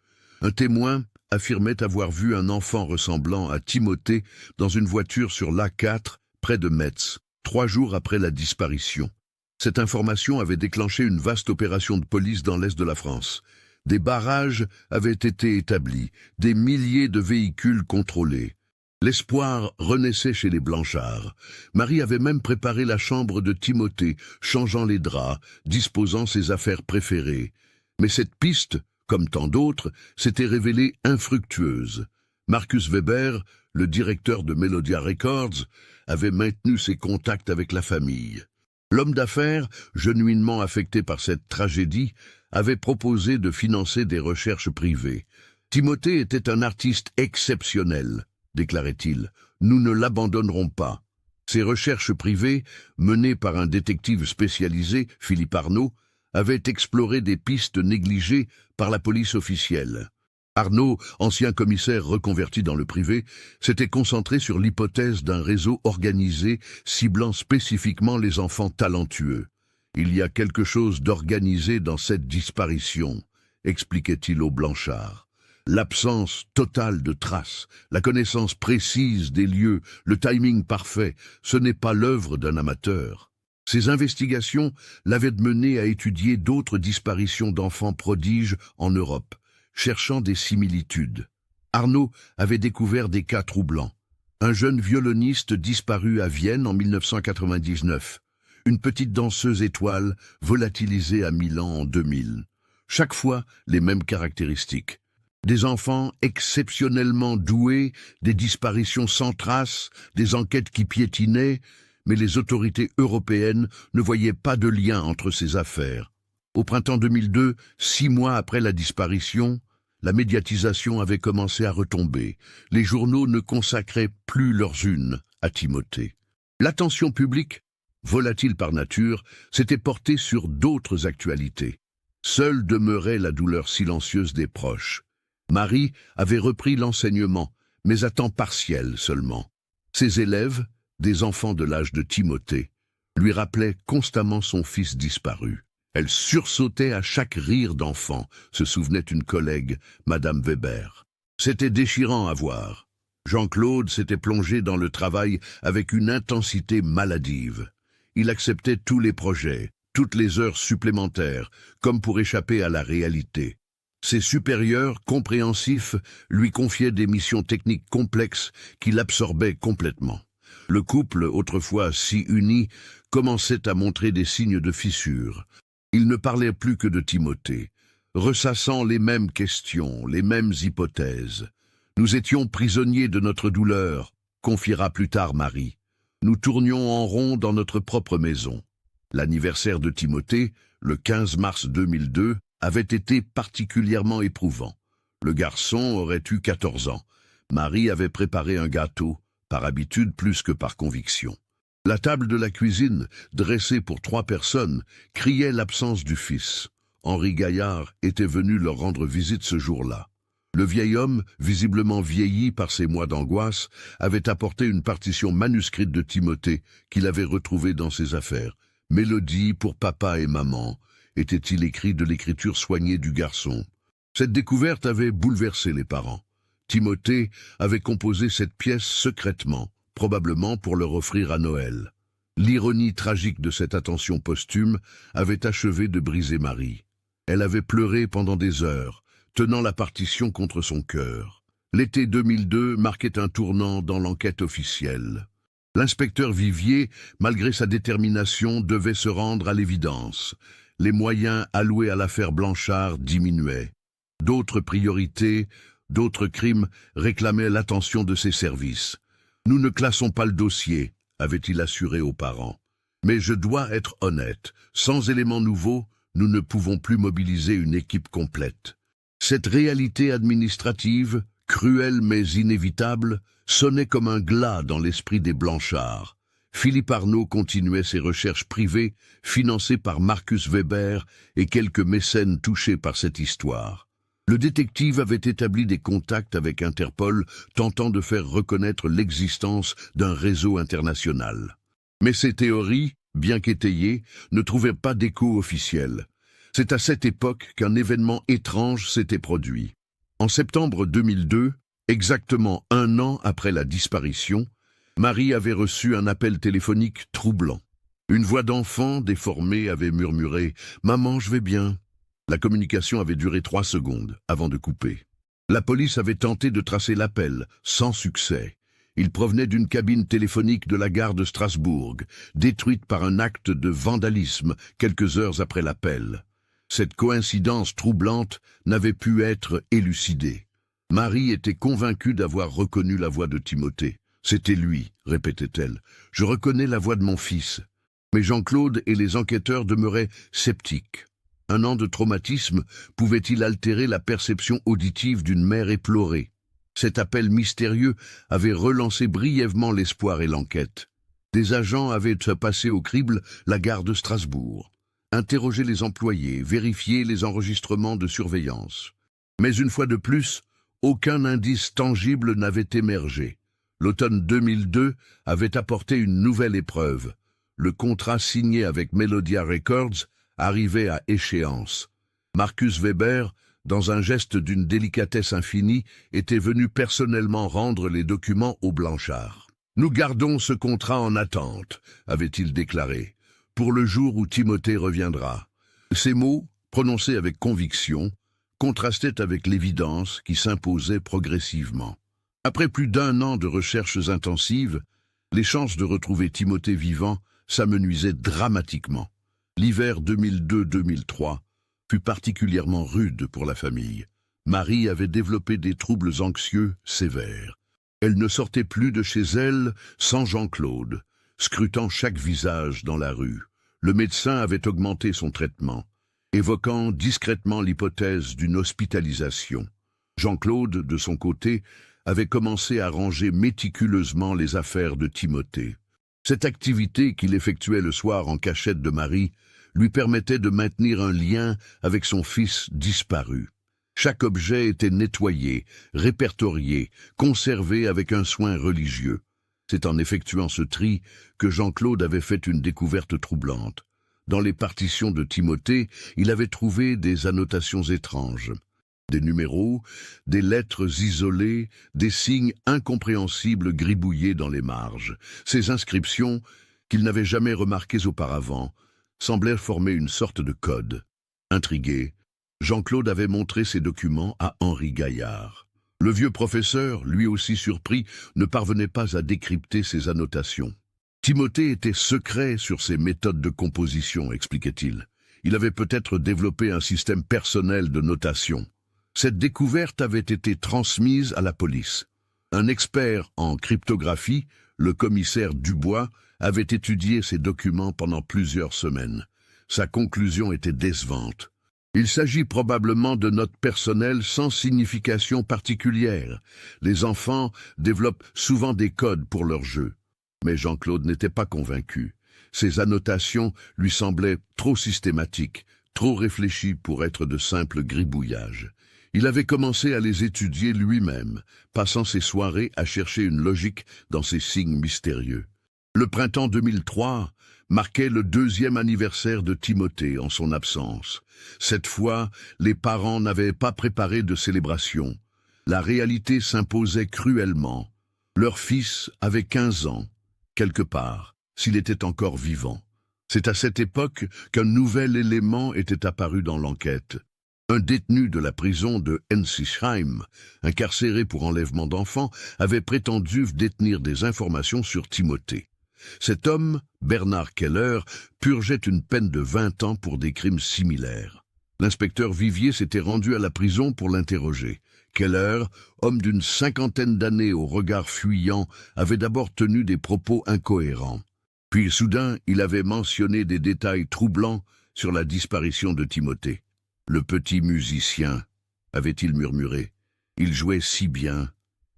Un témoin affirmait avoir vu un enfant ressemblant à Timothée dans une voiture sur l'A4 près de Metz, 3 jours après la disparition. Cette information avait déclenché une vaste opération de police dans l'est de la France. Des barrages avaient été établis, des milliers de véhicules contrôlés. L'espoir renaissait chez les Blanchard. Marie avait même préparé la chambre de Timothée, changeant les draps, disposant ses affaires préférées. Mais cette piste, comme tant d'autres, s'était révélée infructueuse. Marcus Weber, le directeur de Melodia Records, avait maintenu ses contacts avec la famille. L'homme d'affaires, genuinement affecté par cette tragédie, avait proposé de financer des recherches privées. « Timothée était un artiste exceptionnel », déclarait-il. « Nous ne l'abandonnerons pas. » Ces recherches privées, menées par un détective spécialisé, Philippe Arnaud, avaient exploré des pistes négligées par la police officielle. Arnaud, ancien commissaire reconverti dans le privé, s'était concentré sur l'hypothèse d'un réseau organisé ciblant spécifiquement les enfants talentueux. « Il y a quelque chose d'organisé dans cette disparition », expliquait-il au Blanchard. L'absence totale de traces, la connaissance précise des lieux, le timing parfait, ce n'est pas l'œuvre d'un amateur. Ces investigations l'avaient mené à étudier d'autres disparitions d'enfants prodiges en Europe, cherchant des similitudes. Arnaud avait découvert des cas troublants. Un jeune violoniste disparu à Vienne en 1999. Une petite danseuse étoile volatilisée à Milan en 2000. Chaque fois, les mêmes caractéristiques. Des enfants exceptionnellement doués, des disparitions sans traces, des enquêtes qui piétinaient, mais les autorités européennes ne voyaient pas de lien entre ces affaires. Au printemps 2002, 6 mois après la disparition, la médiatisation avait commencé à retomber. Les journaux ne consacraient plus leurs unes à Timothée. L'attention publique, volatile par nature, s'était portée sur d'autres actualités. Seule demeurait la douleur silencieuse des proches. Marie avait repris l'enseignement, mais à temps partiel seulement. Ses élèves, des enfants de l'âge de Timothée, lui rappelaient constamment son fils disparu. Elle sursautait à chaque rire d'enfant, se souvenait une collègue, Madame Weber. C'était déchirant à voir. Jean-Claude s'était plongé dans le travail avec une intensité maladive. Il acceptait tous les projets, toutes les heures supplémentaires, comme pour échapper à la réalité. Ses supérieurs, compréhensifs, lui confiaient des missions techniques complexes qui l'absorbaient complètement. Le couple, autrefois si uni, commençait à montrer des signes de fissure. Il ne parlait plus que de Timothée, ressassant les mêmes questions, les mêmes hypothèses. « Nous étions prisonniers de notre douleur », confiera plus tard Marie. « Nous tournions en rond dans notre propre maison. » L'anniversaire de Timothée, le 15 mars 2002, avait été particulièrement éprouvant. Le garçon aurait eu 14 ans. Marie avait préparé un gâteau, par habitude plus que par conviction. La table de la cuisine, dressée pour 3 personnes, criait l'absence du fils. Henri Gaillard, était venu leur rendre visite ce jour-là. Le vieil homme, visiblement vieilli par ses mois d'angoisse, avait apporté une partition manuscrite de Timothée qu'il avait retrouvée dans ses affaires. « Mélodie pour papa et maman », était-il écrit de l'écriture soignée du garçon. Cette découverte avait bouleversé les parents. Timothée avait composé cette pièce secrètement, probablement pour leur offrir à Noël. L'ironie tragique de cette attention posthume avait achevé de briser Marie. Elle avait pleuré pendant des heures, tenant la partition contre son cœur. L'été 2002 marquait un tournant dans l'enquête officielle. L'inspecteur Vivier, malgré sa détermination, devait se rendre à l'évidence. Les moyens alloués à l'affaire Blanchard diminuaient. D'autres priorités, d'autres crimes réclamaient l'attention de ses services. « Nous ne classons pas le dossier », avait-il assuré aux parents. « Mais je dois être honnête, sans éléments nouveaux, nous ne pouvons plus mobiliser une équipe complète. » Cette réalité administrative, cruelle mais inévitable, sonnait comme un glas dans l'esprit des Blanchards. Philippe Arnaud continuait ses recherches privées, financées par Marcus Weber et quelques mécènes touchés par cette histoire. Le détective avait établi des contacts avec Interpol, tentant de faire reconnaître l'existence d'un réseau international. Mais ces théories, bien qu'étayées, ne trouvaient pas d'écho officiel. C'est à cette époque qu'un événement étrange s'était produit. En septembre 2002, exactement un an après la disparition, Marie avait reçu un appel téléphonique troublant. Une voix d'enfant déformée avait murmuré « Maman, je vais bien ». La communication avait duré 3 secondes avant de couper. La police avait tenté de tracer l'appel, sans succès. Il provenait d'une cabine téléphonique de la gare de Strasbourg, détruite par un acte de vandalisme quelques heures après l'appel. Cette coïncidence troublante n'avait pu être élucidée. Marie était convaincue d'avoir reconnu la voix de Timothée. « C'était lui », répétait-elle. « Je reconnais la voix de mon fils. » Mais Jean-Claude et les enquêteurs demeuraient sceptiques. Un an de traumatisme pouvait-il altérer la perception auditive d'une mère éplorée? Cet appel mystérieux avait relancé brièvement l'espoir et l'enquête. Des agents avaient passé au crible la gare de Strasbourg, interrogé les employés, vérifié les enregistrements de surveillance. Mais une fois de plus, aucun indice tangible n'avait émergé. L'automne 2002 avait apporté une nouvelle épreuve. Le contrat signé avec Melodia Records arrivait à échéance. Marcus Weber, dans un geste d'une délicatesse infinie, était venu personnellement rendre les documents aux Blanchards. « Nous gardons ce contrat en attente », avait-il déclaré, « pour le jour où Timothée reviendra. » Ces mots, prononcés avec conviction, contrastaient avec l'évidence qui s'imposait progressivement. Après plus d'1 an de recherches intensives, les chances de retrouver Timothée vivant s'amenuisaient dramatiquement. L'hiver 2002-2003 fut particulièrement rude pour la famille. Marie avait développé des troubles anxieux sévères. Elle ne sortait plus de chez elle sans Jean-Claude, scrutant chaque visage dans la rue. Le médecin avait augmenté son traitement, évoquant discrètement l'hypothèse d'une hospitalisation. Jean-Claude, de son côté, avait commencé à ranger méticuleusement les affaires de Timothée. Cette activité qu'il effectuait le soir en cachette de Marie lui permettait de maintenir un lien avec son fils disparu. Chaque objet était nettoyé, répertorié, conservé avec un soin religieux. C'est en effectuant ce tri que Jean-Claude avait fait une découverte troublante. Dans les partitions de Timothée, il avait trouvé des annotations étranges. Des numéros, des lettres isolées, des signes incompréhensibles gribouillés dans les marges. Ces inscriptions, qu'il n'avait jamais remarquées auparavant, semblaient former une sorte de code. Intrigué, Jean-Claude avait montré ces documents à Henri Gaillard. Le vieux professeur, lui aussi surpris, ne parvenait pas à décrypter ces annotations. Timothée était secret sur ses méthodes de composition, expliquait-il. Il avait peut-être développé un système personnel de notation. Cette découverte avait été transmise à la police. Un expert en cryptographie, le commissaire Dubois, avait étudié ces documents pendant plusieurs semaines. Sa conclusion était décevante. Il s'agit probablement de notes personnelles sans signification particulière. Les enfants développent souvent des codes pour leurs jeux. Mais Jean-Claude n'était pas convaincu. Ces annotations lui semblaient trop systématiques, trop réfléchis pour être de simples gribouillages. Il avait commencé à les étudier lui-même, passant ses soirées à chercher une logique dans ces signes mystérieux. Le printemps 2003 marquait le 2e anniversaire de Timothée en son absence. Cette fois, les parents n'avaient pas préparé de célébration. La réalité s'imposait cruellement. Leur fils avait 15 ans, quelque part, s'il était encore vivant. C'est à cette époque qu'un nouvel élément était apparu dans l'enquête. Un détenu de la prison de Ensisheim, incarcéré pour enlèvement d'enfants, avait prétendu détenir des informations sur Timothée. Cet homme, Bernard Keller, purgeait une peine de 20 ans pour des crimes similaires. L'inspecteur Vivier s'était rendu à la prison pour l'interroger. Keller, homme d'une 50aine d'années au regard fuyant, avait d'abord tenu des propos incohérents. Puis soudain, il avait mentionné des détails troublants sur la disparition de Timothée. « Le petit musicien », avait-il murmuré. « Il jouait si bien.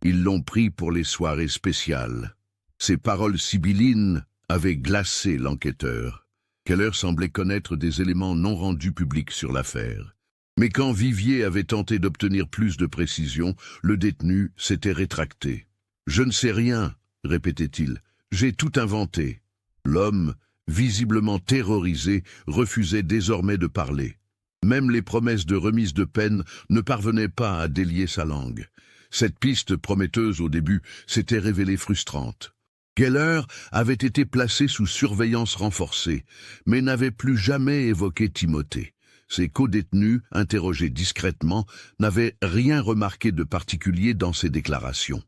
Ils l'ont pris pour les soirées spéciales. » Ces paroles sibyllines avaient glacé l'enquêteur. Keller semblait connaître des éléments non rendus publics sur l'affaire. Mais quand Vivier avait tenté d'obtenir plus de précision, le détenu s'était rétracté. « Je ne sais rien », répétait-il. « J'ai tout inventé. » L'homme, visiblement terrorisé, refusait désormais de parler. Même les promesses de remise de peine ne parvenaient pas à délier sa langue. Cette piste prometteuse au début s'était révélée frustrante. Keller avait été placé sous surveillance renforcée, mais n'avait plus jamais évoqué Timothée. Ses codétenus, interrogés discrètement, n'avaient rien remarqué de particulier dans ses déclarations.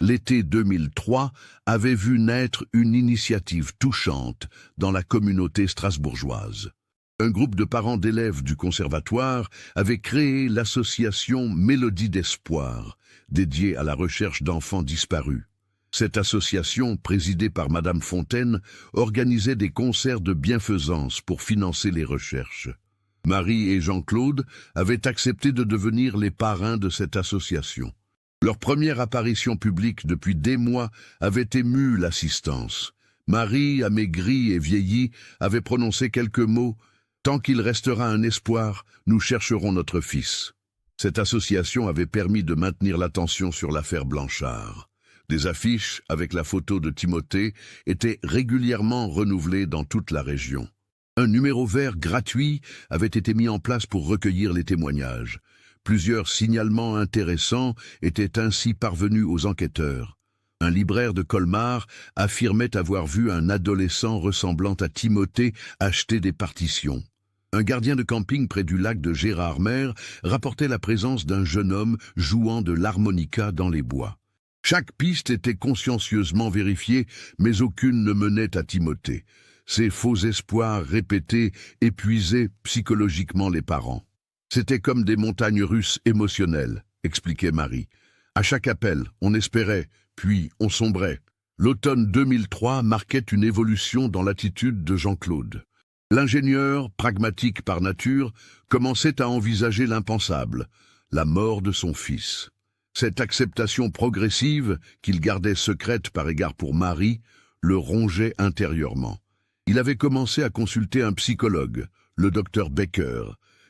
L'été 2003 avait vu naître une initiative touchante dans la communauté strasbourgeoise. Un groupe de parents d'élèves du conservatoire avait créé l'association Mélodie d'Espoir, dédiée à la recherche d'enfants disparus. Cette association, présidée par Madame Fontaine, organisait des concerts de bienfaisance pour financer les recherches. Marie et Jean-Claude avaient accepté de devenir les parrains de cette association. Leur première apparition publique depuis des mois avait ému l'assistance. Marie, amaigrie et vieillie, avait prononcé quelques mots « Tant qu'il restera un espoir, nous chercherons notre fils ». Cette association avait permis de maintenir l'attention sur l'affaire Blanchard. Des affiches avec la photo de Timothée étaient régulièrement renouvelées dans toute la région. Un numéro vert gratuit avait été mis en place pour recueillir les témoignages. Plusieurs signalements intéressants étaient ainsi parvenus aux enquêteurs. Un libraire de Colmar affirmait avoir vu un adolescent ressemblant à Timothée acheter des partitions. Un gardien de camping près du lac de Gérardmer rapportait la présence d'un jeune homme jouant de l'harmonica dans les bois. Chaque piste était consciencieusement vérifiée, mais aucune ne menait à Timothée. Ces faux espoirs répétés épuisaient psychologiquement les parents. C'était comme des montagnes russes émotionnelles, expliquait Marie. À chaque appel, on espérait, puis on sombrait. L'automne 2003 marquait une évolution dans l'attitude de Jean-Claude. L'ingénieur, pragmatique par nature, commençait à envisager l'impensable, la mort de son fils. Cette acceptation progressive, qu'il gardait secrète par égard pour Marie, le rongeait intérieurement. Il avait commencé à consulter un psychologue, le docteur Becker,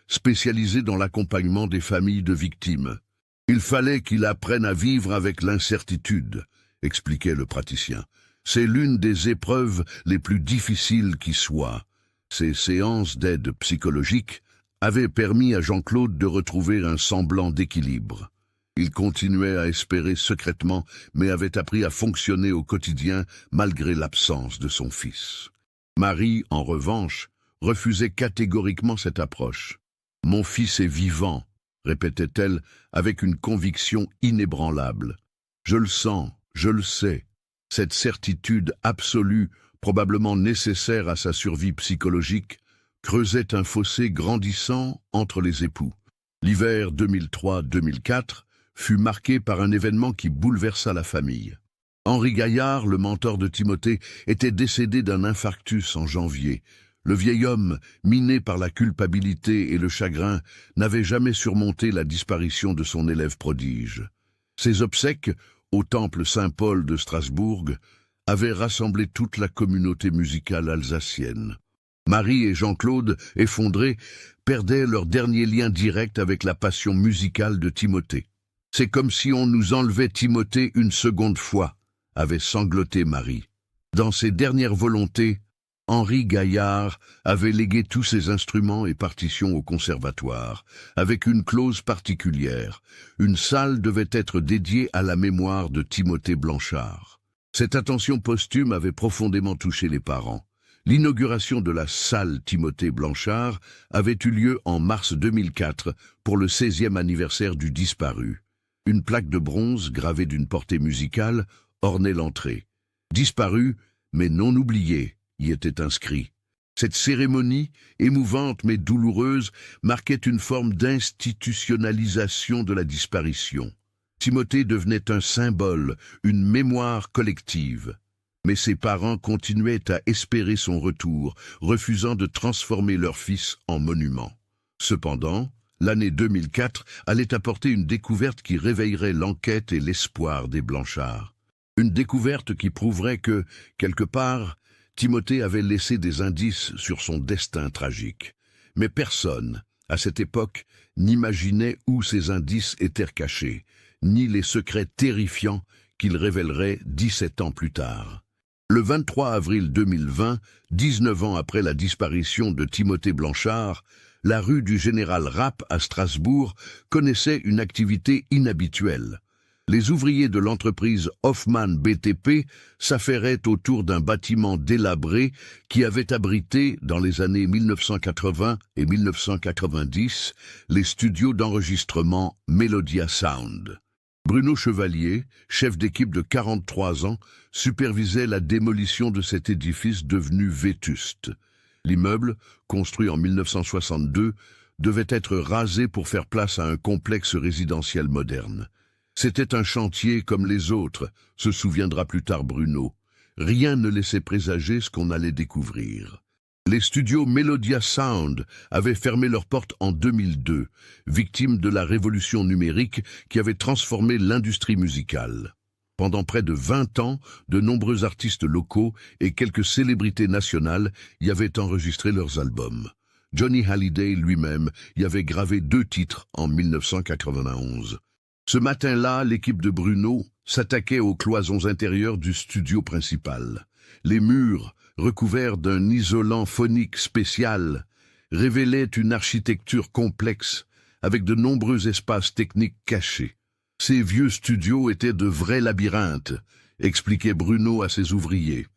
spécialisé dans l'accompagnement des familles de victimes. Il fallait qu'il apprenne à vivre avec l'incertitude, expliquait le praticien. C'est l'une des épreuves les plus difficiles qui soient. Ces séances d'aide psychologique avaient permis à Jean-Claude de retrouver un semblant d'équilibre. Il continuait à espérer secrètement, mais avait appris à fonctionner au quotidien malgré l'absence de son fils. Marie, en revanche, refusait catégoriquement cette approche. « Mon fils est vivant », répétait-elle avec une conviction inébranlable. « Je le sens, je le sais. » Cette certitude absolue, probablement nécessaire à sa survie psychologique, creusait un fossé grandissant entre les époux. L'hiver 2003-2004 fut marqué par un événement qui bouleversa la famille. Henri Gaillard, le mentor de Timothée, était décédé d'un infarctus en janvier. Le vieil homme, miné par la culpabilité et le chagrin, n'avait jamais surmonté la disparition de son élève prodige. Ses obsèques, au temple Saint-Paul de Strasbourg, avaient rassemblé toute la communauté musicale alsacienne. Marie et Jean-Claude, effondrés, perdaient leur dernier lien direct avec la passion musicale de Timothée. « C'est comme si on nous enlevait Timothée une seconde fois », avait sangloté Marie. Dans ses dernières volontés, Henri Gaillard avait légué tous ses instruments et partitions au conservatoire, avec une clause particulière. Une salle devait être dédiée à la mémoire de Timothée Blanchard. Cette attention posthume avait profondément touché les parents. L'inauguration de la salle Timothée Blanchard avait eu lieu en mars 2004 pour le 16e anniversaire du disparu. Une plaque de bronze gravée d'une portée musicale ornait l'entrée. Disparu, mais non oublié, y était inscrit. Cette cérémonie, émouvante mais douloureuse, marquait une forme d'institutionnalisation de la disparition. Timothée devenait un symbole, une mémoire collective. Mais ses parents continuaient à espérer son retour, refusant de transformer leur fils en monument. Cependant, l'année 2004 allait apporter une découverte qui réveillerait l'enquête et l'espoir des Blanchard. Une découverte qui prouverait que, quelque part, Timothée avait laissé des indices sur son destin tragique. Mais personne, à cette époque, n'imaginait où ces indices étaient cachés, ni les secrets terrifiants qu'il révélerait 17 ans plus tard. Le 23 avril 2020, 19 ans après la disparition de Timothée Blanchard, la rue du Général Rapp à Strasbourg connaissait une activité inhabituelle. Les ouvriers de l'entreprise Hoffmann BTP s'affairaient autour d'un bâtiment délabré qui avait abrité, dans les années 1980 et 1990, les studios d'enregistrement Melodia Sound. Bruno Chevalier, chef d'équipe de 43 ans, supervisait la démolition de cet édifice devenu vétuste. L'immeuble, construit en 1962, devait être rasé pour faire place à un complexe résidentiel moderne. C'était un chantier comme les autres, se souviendra plus tard Bruno. Rien ne laissait présager ce qu'on allait découvrir. Les studios Melodia Sound avaient fermé leurs portes en 2002, victimes de la révolution numérique qui avait transformé l'industrie musicale. Pendant près de 20 ans, de nombreux artistes locaux et quelques célébrités nationales y avaient enregistré leurs albums. Johnny Hallyday lui-même y avait gravé 2 titres en 1991. Ce matin-là, l'équipe de Bruno s'attaquait aux cloisons intérieures du studio principal. Les murs, recouverts d'un isolant phonique spécial, révélaient une architecture complexe, avec de nombreux espaces techniques cachés. Ces vieux studios étaient de vrais labyrinthes, expliquait Bruno à ses ouvriers.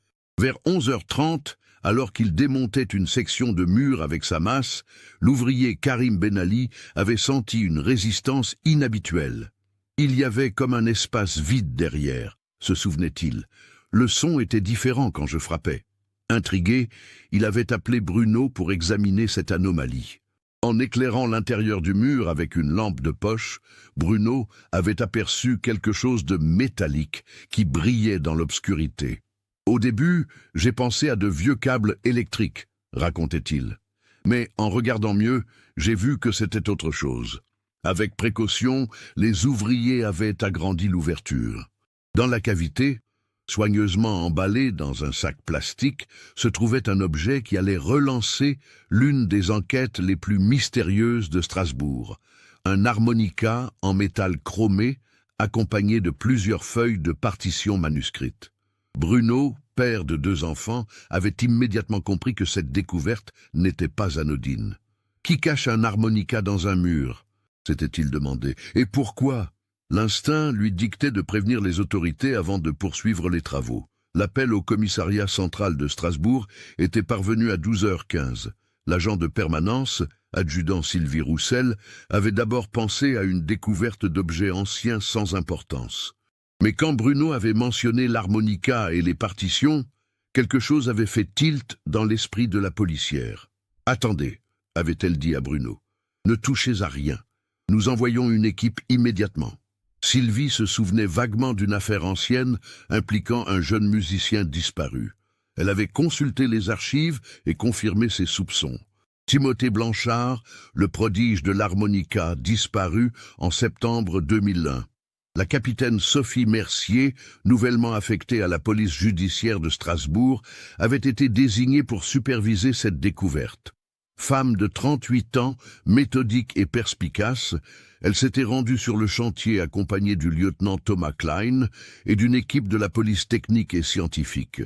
Vers 11h30, alors qu'il démontait une section de mur avec sa masse, l'ouvrier Karim Benali avait senti une résistance inhabituelle. Il y avait comme un espace vide derrière, se souvenait-il. Le son était différent quand je frappais. Intrigué, il avait appelé Bruno pour examiner cette anomalie. En éclairant l'intérieur du mur avec une lampe de poche, Bruno avait aperçu quelque chose de métallique qui brillait dans l'obscurité. « Au début, j'ai pensé à de vieux câbles électriques », racontait-il. Mais en regardant mieux, j'ai vu que c'était autre chose. Avec précaution, les ouvriers avaient agrandi l'ouverture. Dans la cavité, soigneusement emballé dans un sac plastique, se trouvait un objet qui allait relancer l'une des enquêtes les plus mystérieuses de Strasbourg. Un harmonica en métal chromé, accompagné de plusieurs feuilles de partitions manuscrites. Bruno, père de 2 enfants, avait immédiatement compris que cette découverte n'était pas anodine. « Qui cache un harmonica dans un mur ?» s'était-il demandé. « Et pourquoi ?» L'instinct lui dictait de prévenir les autorités avant de poursuivre les travaux. L'appel au commissariat central de Strasbourg était parvenu à 12h15. L'agent de permanence, adjudant Sylvie Roussel, avait d'abord pensé à une découverte d'objets anciens sans importance. Mais quand Bruno avait mentionné l'harmonica et les partitions, quelque chose avait fait tilt dans l'esprit de la policière. « Attendez », avait-elle dit à Bruno, « ne touchez à rien. Nous envoyons une équipe immédiatement. » Sylvie se souvenait vaguement d'une affaire ancienne impliquant un jeune musicien disparu. Elle avait consulté les archives et confirmé ses soupçons. Timothée Blanchard, le prodige de l'harmonica, disparu en septembre 2001. La capitaine Sophie Mercier, nouvellement affectée à la police judiciaire de Strasbourg, avait été désignée pour superviser cette découverte. Femme de 38 ans, méthodique et perspicace, elle s'était rendue sur le chantier accompagnée du lieutenant Thomas Klein et d'une équipe de la police technique et scientifique.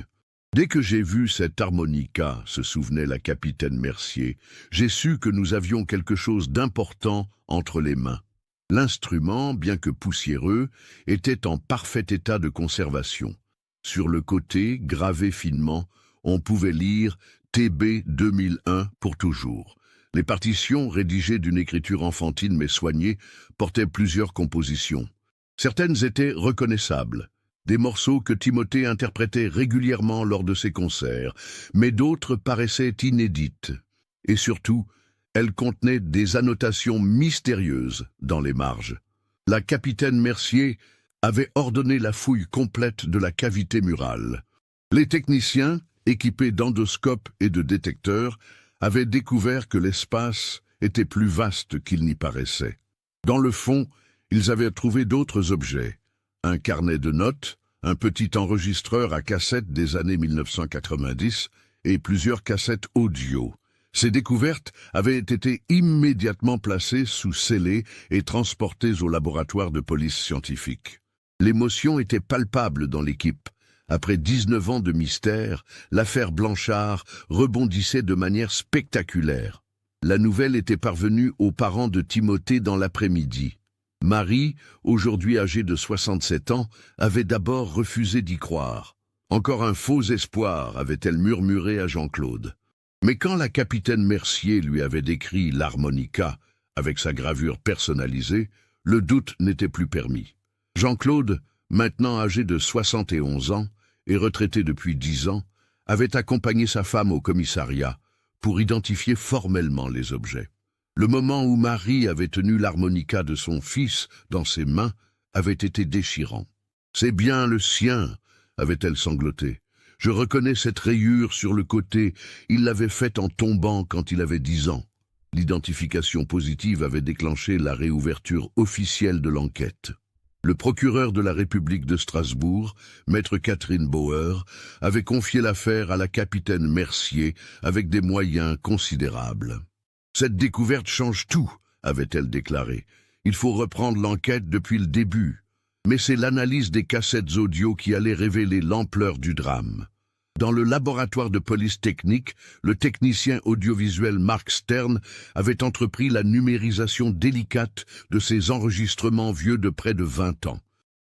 Dès que j'ai vu cette harmonica, se souvenait la capitaine Mercier, j'ai su que nous avions quelque chose d'important entre les mains. L'instrument, bien que poussiéreux, était en parfait état de conservation. Sur le côté, gravé finement, on pouvait lire TB 2001 pour toujours. Les partitions, rédigées d'une écriture enfantine mais soignée, portaient plusieurs compositions. Certaines étaient reconnaissables, des morceaux que Timothée interprétait régulièrement lors de ses concerts, mais d'autres paraissaient inédites. Et surtout, elles contenaient des annotations mystérieuses dans les marges. La capitaine Mercier avait ordonné la fouille complète de la cavité murale. Les techniciens, équipés d'endoscopes et de détecteurs, avaient découvert que l'espace était plus vaste qu'il n'y paraissait. Dans le fond, ils avaient trouvé d'autres objets. Un carnet de notes, un petit enregistreur à cassette des années 1990 et plusieurs cassettes audio. Ces découvertes avaient été immédiatement placées sous scellé et transportées au laboratoire de police scientifique. L'émotion était palpable dans l'équipe. Après 19 ans de mystère, l'affaire Blanchard rebondissait de manière spectaculaire. La nouvelle était parvenue aux parents de Timothée dans l'après-midi. Marie, aujourd'hui âgée de 67 ans, avait d'abord refusé d'y croire. Encore un faux espoir, avait-elle murmuré à Jean-Claude. Mais quand la capitaine Mercier lui avait décrit l'harmonica, avec sa gravure personnalisée, le doute n'était plus permis. Jean-Claude, maintenant âgé de 71 ans et retraité depuis 10 ans, avait accompagné sa femme au commissariat pour identifier formellement les objets. Le moment où Marie avait tenu l'harmonica de son fils dans ses mains avait été déchirant. « C'est bien le sien », avait-elle sangloté. « Je reconnais cette rayure sur le côté, il l'avait faite en tombant quand il avait 10 ans. » L'identification positive avait déclenché la réouverture officielle de l'enquête. Le procureur de la République de Strasbourg, maître Catherine Bauer, avait confié l'affaire à la capitaine Mercier avec des moyens considérables. « Cette découverte change tout », avait-elle déclaré. « Il faut reprendre l'enquête depuis le début. » Mais c'est l'analyse des cassettes audio qui allait révéler l'ampleur du drame. Dans le laboratoire de police technique, le technicien audiovisuel Mark Stern avait entrepris la numérisation délicate de ces enregistrements vieux de près de 20 ans.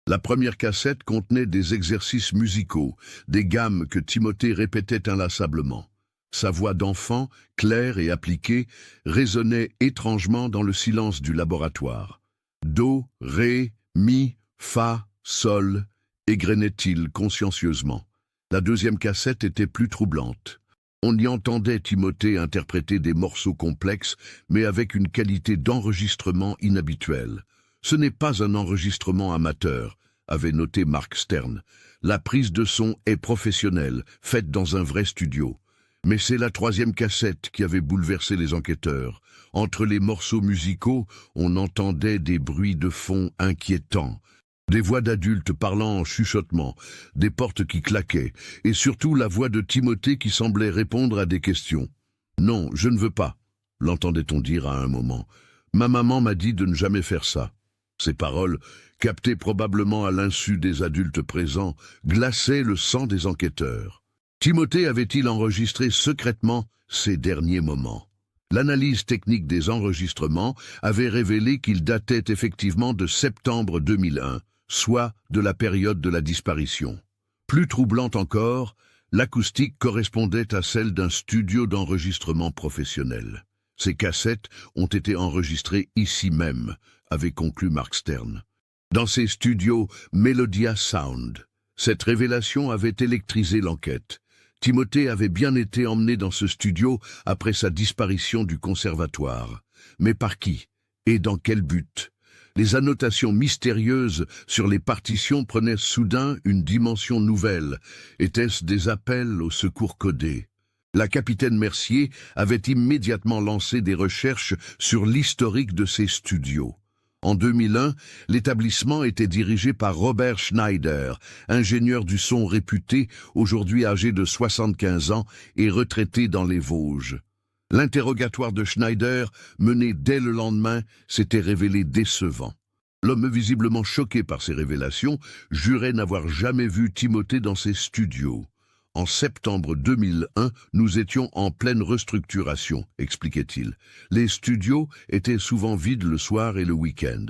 La première cassette contenait des exercices musicaux, des gammes que Timothée répétait inlassablement. Sa voix d'enfant, claire et appliquée, résonnait étrangement dans le silence du laboratoire. Do, ré, mi, fa, sol, égrenait-il consciencieusement. La deuxième cassette était plus troublante. On y entendait Timothée interpréter des morceaux complexes, mais avec une qualité d'enregistrement inhabituelle. « Ce n'est pas un enregistrement amateur », avait noté Mark Stern. « La prise de son est professionnelle, faite dans un vrai studio. » Mais c'est la troisième cassette qui avait bouleversé les enquêteurs. Entre les morceaux musicaux, on entendait des bruits de fond inquiétants. Des voix d'adultes parlant en chuchotement, des portes qui claquaient, et surtout la voix de Timothée qui semblait répondre à des questions. « Non, je ne veux pas », l'entendait-on dire à un moment. « Ma maman m'a dit de ne jamais faire ça. » Ces paroles, captées probablement à l'insu des adultes présents, glaçaient le sang des enquêteurs. Timothée avait-il enregistré secrètement ces derniers moments? L'analyse technique des enregistrements avait révélé qu'ils dataient effectivement de septembre 2001, soit de la période de la disparition. Plus troublante encore, l'acoustique correspondait à celle d'un studio d'enregistrement professionnel. Ces cassettes ont été enregistrées ici même, avait conclu Mark Stern. Dans ces studios Melodia Sound, cette révélation avait électrisé l'enquête. Timothée avait bien été emmené dans ce studio après sa disparition du conservatoire. Mais par qui? Et dans quel but? Les annotations mystérieuses sur les partitions prenaient soudain une dimension nouvelle. Étaient-ce des appels au secours codé? La capitaine Mercier avait immédiatement lancé des recherches sur l'historique de ces studios. En 2001, l'établissement était dirigé par Robert Schneider, ingénieur du son réputé, aujourd'hui âgé de 75 ans et retraité dans les Vosges. L'interrogatoire de Schneider, mené dès le lendemain, s'était révélé décevant. L'homme, visiblement choqué par ces révélations, jurait n'avoir jamais vu Timothée dans ses studios. En septembre 2001, nous étions en pleine restructuration, expliquait-il. Les studios étaient souvent vides le soir et le week-end.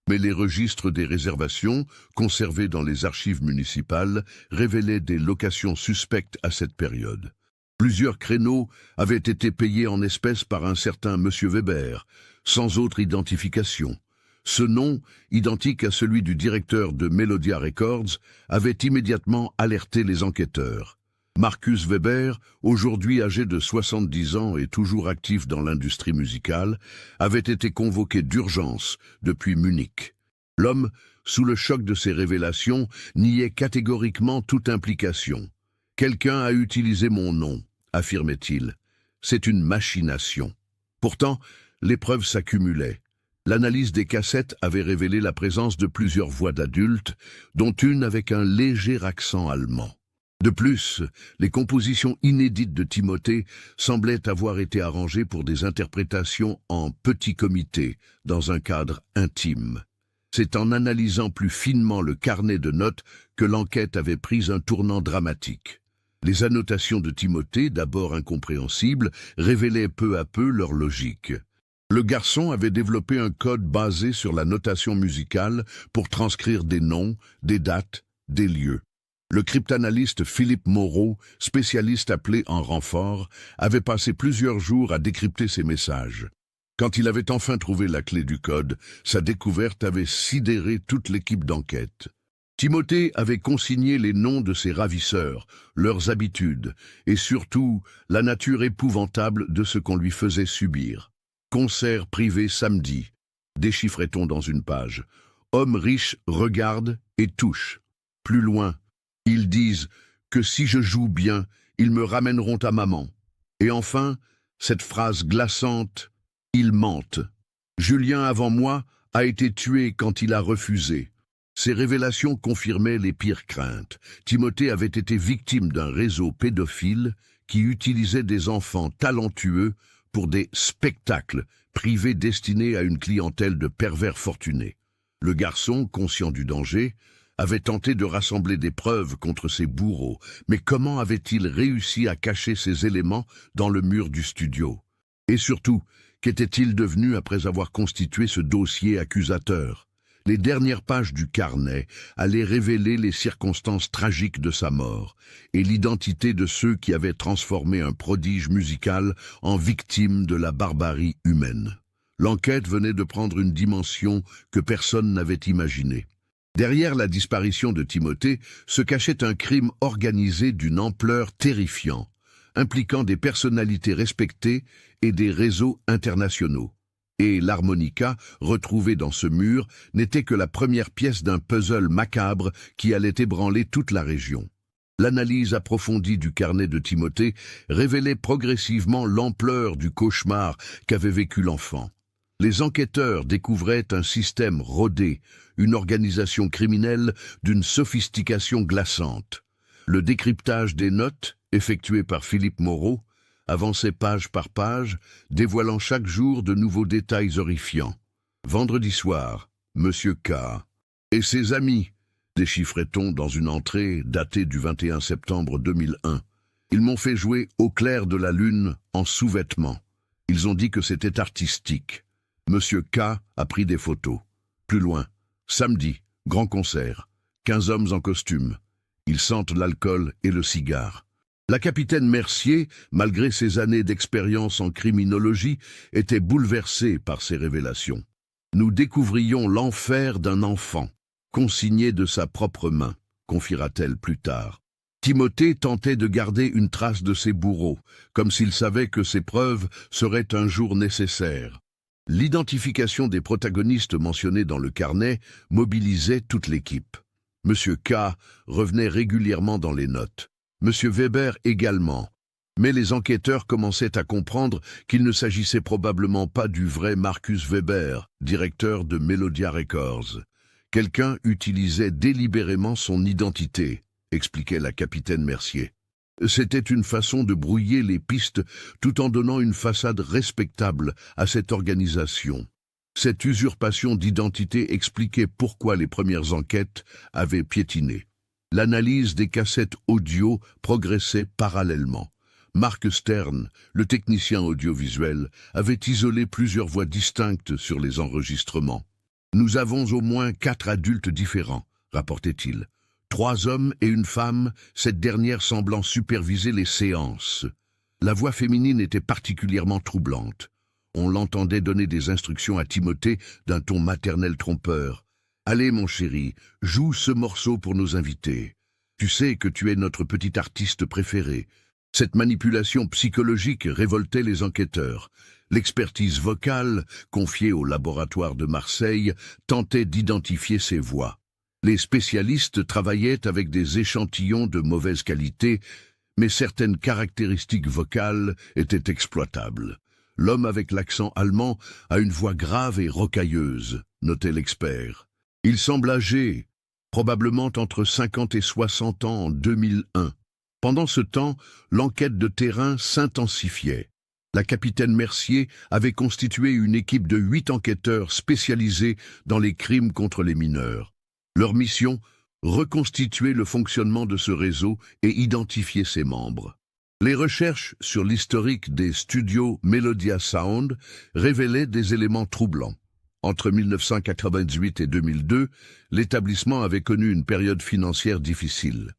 Mais les registres des réservations, conservés dans les archives municipales, révélaient des locations suspectes à cette période. Plusieurs créneaux avaient été payés en espèces par un certain Monsieur Weber, sans autre identification. Ce nom, identique à celui du directeur de Melodia Records, avait immédiatement alerté les enquêteurs. Marcus Weber, aujourd'hui âgé de 70 ans et toujours actif dans l'industrie musicale, avait été convoqué d'urgence depuis Munich. L'homme, sous le choc de ces révélations, niait catégoriquement toute implication. « Quelqu'un a utilisé mon nom », affirmait-il. « C'est une machination. » Pourtant, les preuves s'accumulaient. L'analyse des cassettes avait révélé la présence de plusieurs voix d'adultes, dont une avec un léger accent allemand. De plus, les compositions inédites de Timothée semblaient avoir été arrangées pour des interprétations en petit comité, dans un cadre intime. C'est en analysant plus finement le carnet de notes que l'enquête avait pris un tournant dramatique. Les annotations de Timothée, d'abord incompréhensibles, révélaient peu à peu leur logique. Le garçon avait développé un code basé sur la notation musicale pour transcrire des noms, des dates, des lieux. Le cryptanalyste Philippe Moreau, spécialiste appelé en renfort, avait passé plusieurs jours à décrypter ces messages. Quand il avait enfin trouvé la clé du code, sa découverte avait sidéré toute l'équipe d'enquête. Timothée avait consigné les noms de ses ravisseurs, leurs habitudes, et surtout la nature épouvantable de ce qu'on lui faisait subir. Concert privé samedi, déchiffrait-on dans une page. Hommes riches regardent et touchent. Plus loin, ils disent que si je joue bien, ils me ramèneront à maman. Et enfin, cette phrase glaçante, ils mentent. Julien avant moi a été tué quand il a refusé. Ces révélations confirmaient les pires craintes. Timothée avait été victime d'un réseau pédophile qui utilisait des enfants talentueux pour des spectacles privés destinés à une clientèle de pervers fortunés. Le garçon, conscient du danger, avait tenté de rassembler des preuves contre ses bourreaux, mais comment avait-il réussi à cacher ces éléments dans le mur du studio? Et surtout, qu'était-il devenu après avoir constitué ce dossier accusateur? Les dernières pages du carnet allaient révéler les circonstances tragiques de sa mort et l'identité de ceux qui avaient transformé un prodige musical en victime de la barbarie humaine. L'enquête venait de prendre une dimension que personne n'avait imaginée. Derrière la disparition de Timothée se cachait un crime organisé d'une ampleur terrifiante, impliquant des personnalités respectées et des réseaux internationaux. Et l'harmonica, retrouvée dans ce mur, n'était que la première pièce d'un puzzle macabre qui allait ébranler toute la région. L'analyse approfondie du carnet de Timothée révélait progressivement l'ampleur du cauchemar qu'avait vécu l'enfant. Les enquêteurs découvraient un système rodé, une organisation criminelle d'une sophistication glaçante. Le décryptage des notes, effectué par Philippe Moreau, avançait page par page, dévoilant chaque jour de nouveaux détails horrifiants. Vendredi soir, Monsieur K. et ses amis, déchiffrait-on dans une entrée datée du 21 septembre 2001. Ils m'ont fait jouer au clair de la lune en sous-vêtements. Ils ont dit que c'était artistique. Monsieur K. a pris des photos. Plus loin, samedi, grand concert. 15 hommes en costume. Ils sentent l'alcool et le cigare. La capitaine Mercier, malgré ses années d'expérience en criminologie, était bouleversée par ces révélations. Nous découvrions l'enfer d'un enfant, consigné de sa propre main, confiera-t-elle plus tard. Timothée tentait de garder une trace de ses bourreaux, comme s'il savait que ces preuves seraient un jour nécessaires. L'identification des protagonistes mentionnés dans le carnet mobilisait toute l'équipe. Monsieur K. revenait régulièrement dans les notes. Monsieur Weber également. Mais les enquêteurs commençaient à comprendre qu'il ne s'agissait probablement pas du vrai Marcus Weber, directeur de Melodia Records. Quelqu'un utilisait délibérément son identité, expliquait la capitaine Mercier. C'était une façon de brouiller les pistes tout en donnant une façade respectable à cette organisation. Cette usurpation d'identité expliquait pourquoi les premières enquêtes avaient piétiné. L'analyse des cassettes audio progressait parallèlement. Mark Stern, le technicien audiovisuel, avait isolé plusieurs voix distinctes sur les enregistrements. « Nous avons au moins 4 adultes différents », rapportait-il. 3 hommes et une femme, cette dernière semblant superviser les séances. La voix féminine était particulièrement troublante. On l'entendait donner des instructions à Timothée d'un ton maternel trompeur. « Allez, mon chéri, joue ce morceau pour nos invités. Tu sais que tu es notre petit artiste préféré. » Cette manipulation psychologique révoltait les enquêteurs. L'expertise vocale, confiée au laboratoire de Marseille, tentait d'identifier ces voix. Les spécialistes travaillaient avec des échantillons de mauvaise qualité, mais certaines caractéristiques vocales étaient exploitables. L'homme avec l'accent allemand a une voix grave et rocailleuse, notait l'expert. Il semble âgé, probablement entre 50 et 60 ans en 2001. Pendant ce temps, l'enquête de terrain s'intensifiait. La capitaine Mercier avait constitué une équipe de 8 enquêteurs spécialisés dans les crimes contre les mineurs. Leur mission, reconstituer le fonctionnement de ce réseau et identifier ses membres. Les recherches sur l'historique des studios Melodia Sound révélaient des éléments troublants. Entre 1998 et 2002, l'établissement avait connu une période financière difficile.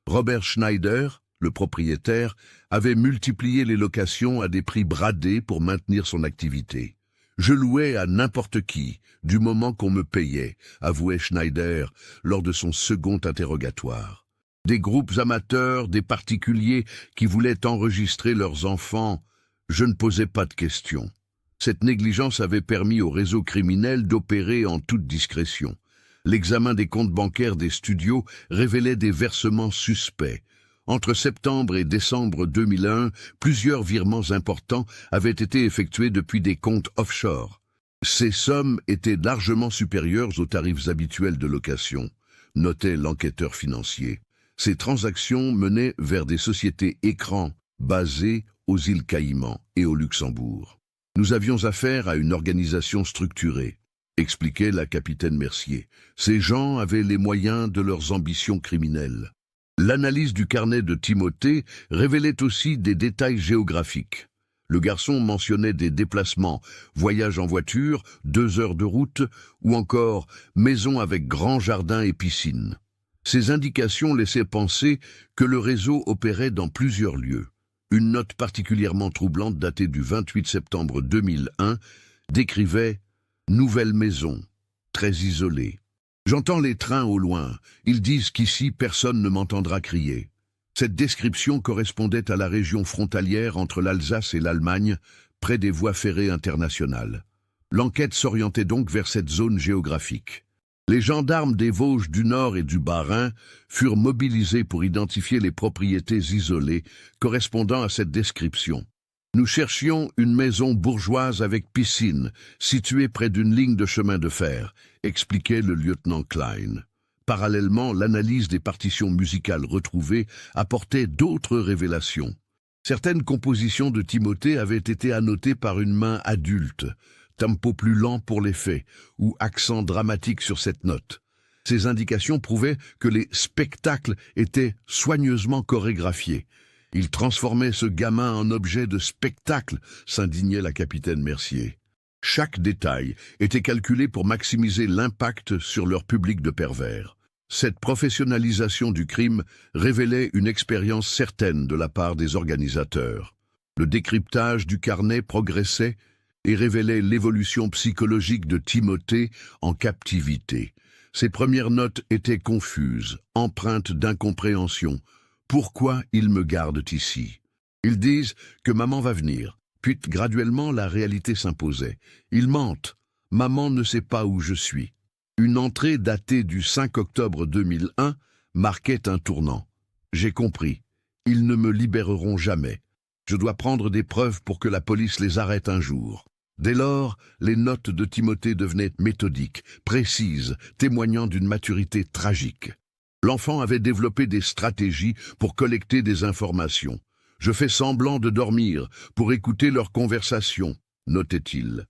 Robert Schneider, le propriétaire, avait multiplié les locations à des prix bradés pour maintenir son activité. « Je louais à n'importe qui, du moment qu'on me payait », avouait Schneider lors de son second interrogatoire. Des groupes amateurs, des particuliers qui voulaient enregistrer leurs enfants, je ne posais pas de questions. Cette négligence avait permis au réseau criminel d'opérer en toute discrétion. L'examen des comptes bancaires des studios révélait des versements suspects. Entre septembre et décembre 2001, plusieurs virements importants avaient été effectués depuis des comptes offshore. Ces sommes étaient largement supérieures aux tarifs habituels de location, notait l'enquêteur financier. Ces transactions menaient vers des sociétés écrans basées aux îles Caïmans et au Luxembourg. Nous avions affaire à une organisation structurée, expliquait la capitaine Mercier. Ces gens avaient les moyens de leurs ambitions criminelles. L'analyse du carnet de Timothée révélait aussi des détails géographiques. Le garçon mentionnait des déplacements, voyages en voiture, 2 heures de route, ou encore maison avec grand jardin et piscine. Ces indications laissaient penser que le réseau opérait dans plusieurs lieux. Une note particulièrement troublante datée du 28 septembre 2001 décrivait « Nouvelle maison, très isolée. J'entends les trains au loin. Ils disent qu'ici personne ne m'entendra crier. » Cette description correspondait à la région frontalière entre l'Alsace et l'Allemagne, près des voies ferrées internationales. L'enquête s'orientait donc vers cette zone géographique. Les gendarmes des Vosges du Nord et du Bas-Rhin furent mobilisés pour identifier les propriétés isolées correspondant à cette description. Nous cherchions une maison bourgeoise avec piscine, située près d'une ligne de chemin de fer, expliquait le lieutenant Klein. Parallèlement, l'analyse des partitions musicales retrouvées apportait d'autres révélations. Certaines compositions de Timothée avaient été annotées par une main adulte, tempo plus lent pour les faits, ou accent dramatique sur cette note. Ces indications prouvaient que les spectacles étaient soigneusement chorégraphiés. Il transformait ce gamin en objet de spectacle, s'indignait la capitaine Mercier. Chaque détail était calculé pour maximiser l'impact sur leur public de pervers. Cette professionnalisation du crime révélait une expérience certaine de la part des organisateurs. Le décryptage du carnet progressait et révélait l'évolution psychologique de Timothée en captivité. Ses premières notes étaient confuses, empreintes d'incompréhension. Pourquoi ils me gardent ici? Ils disent que maman va venir. Puis, graduellement, la réalité s'imposait. Ils mentent. Maman ne sait pas où je suis. Une entrée datée du 5 octobre 2001 marquait un tournant. J'ai compris. Ils ne me libéreront jamais. Je dois prendre des preuves pour que la police les arrête un jour. Dès lors, les notes de Timothée devenaient méthodiques, précises, témoignant d'une maturité tragique. L'enfant avait développé des stratégies pour collecter des informations. Je fais semblant de dormir pour écouter leurs conversations, notait-il.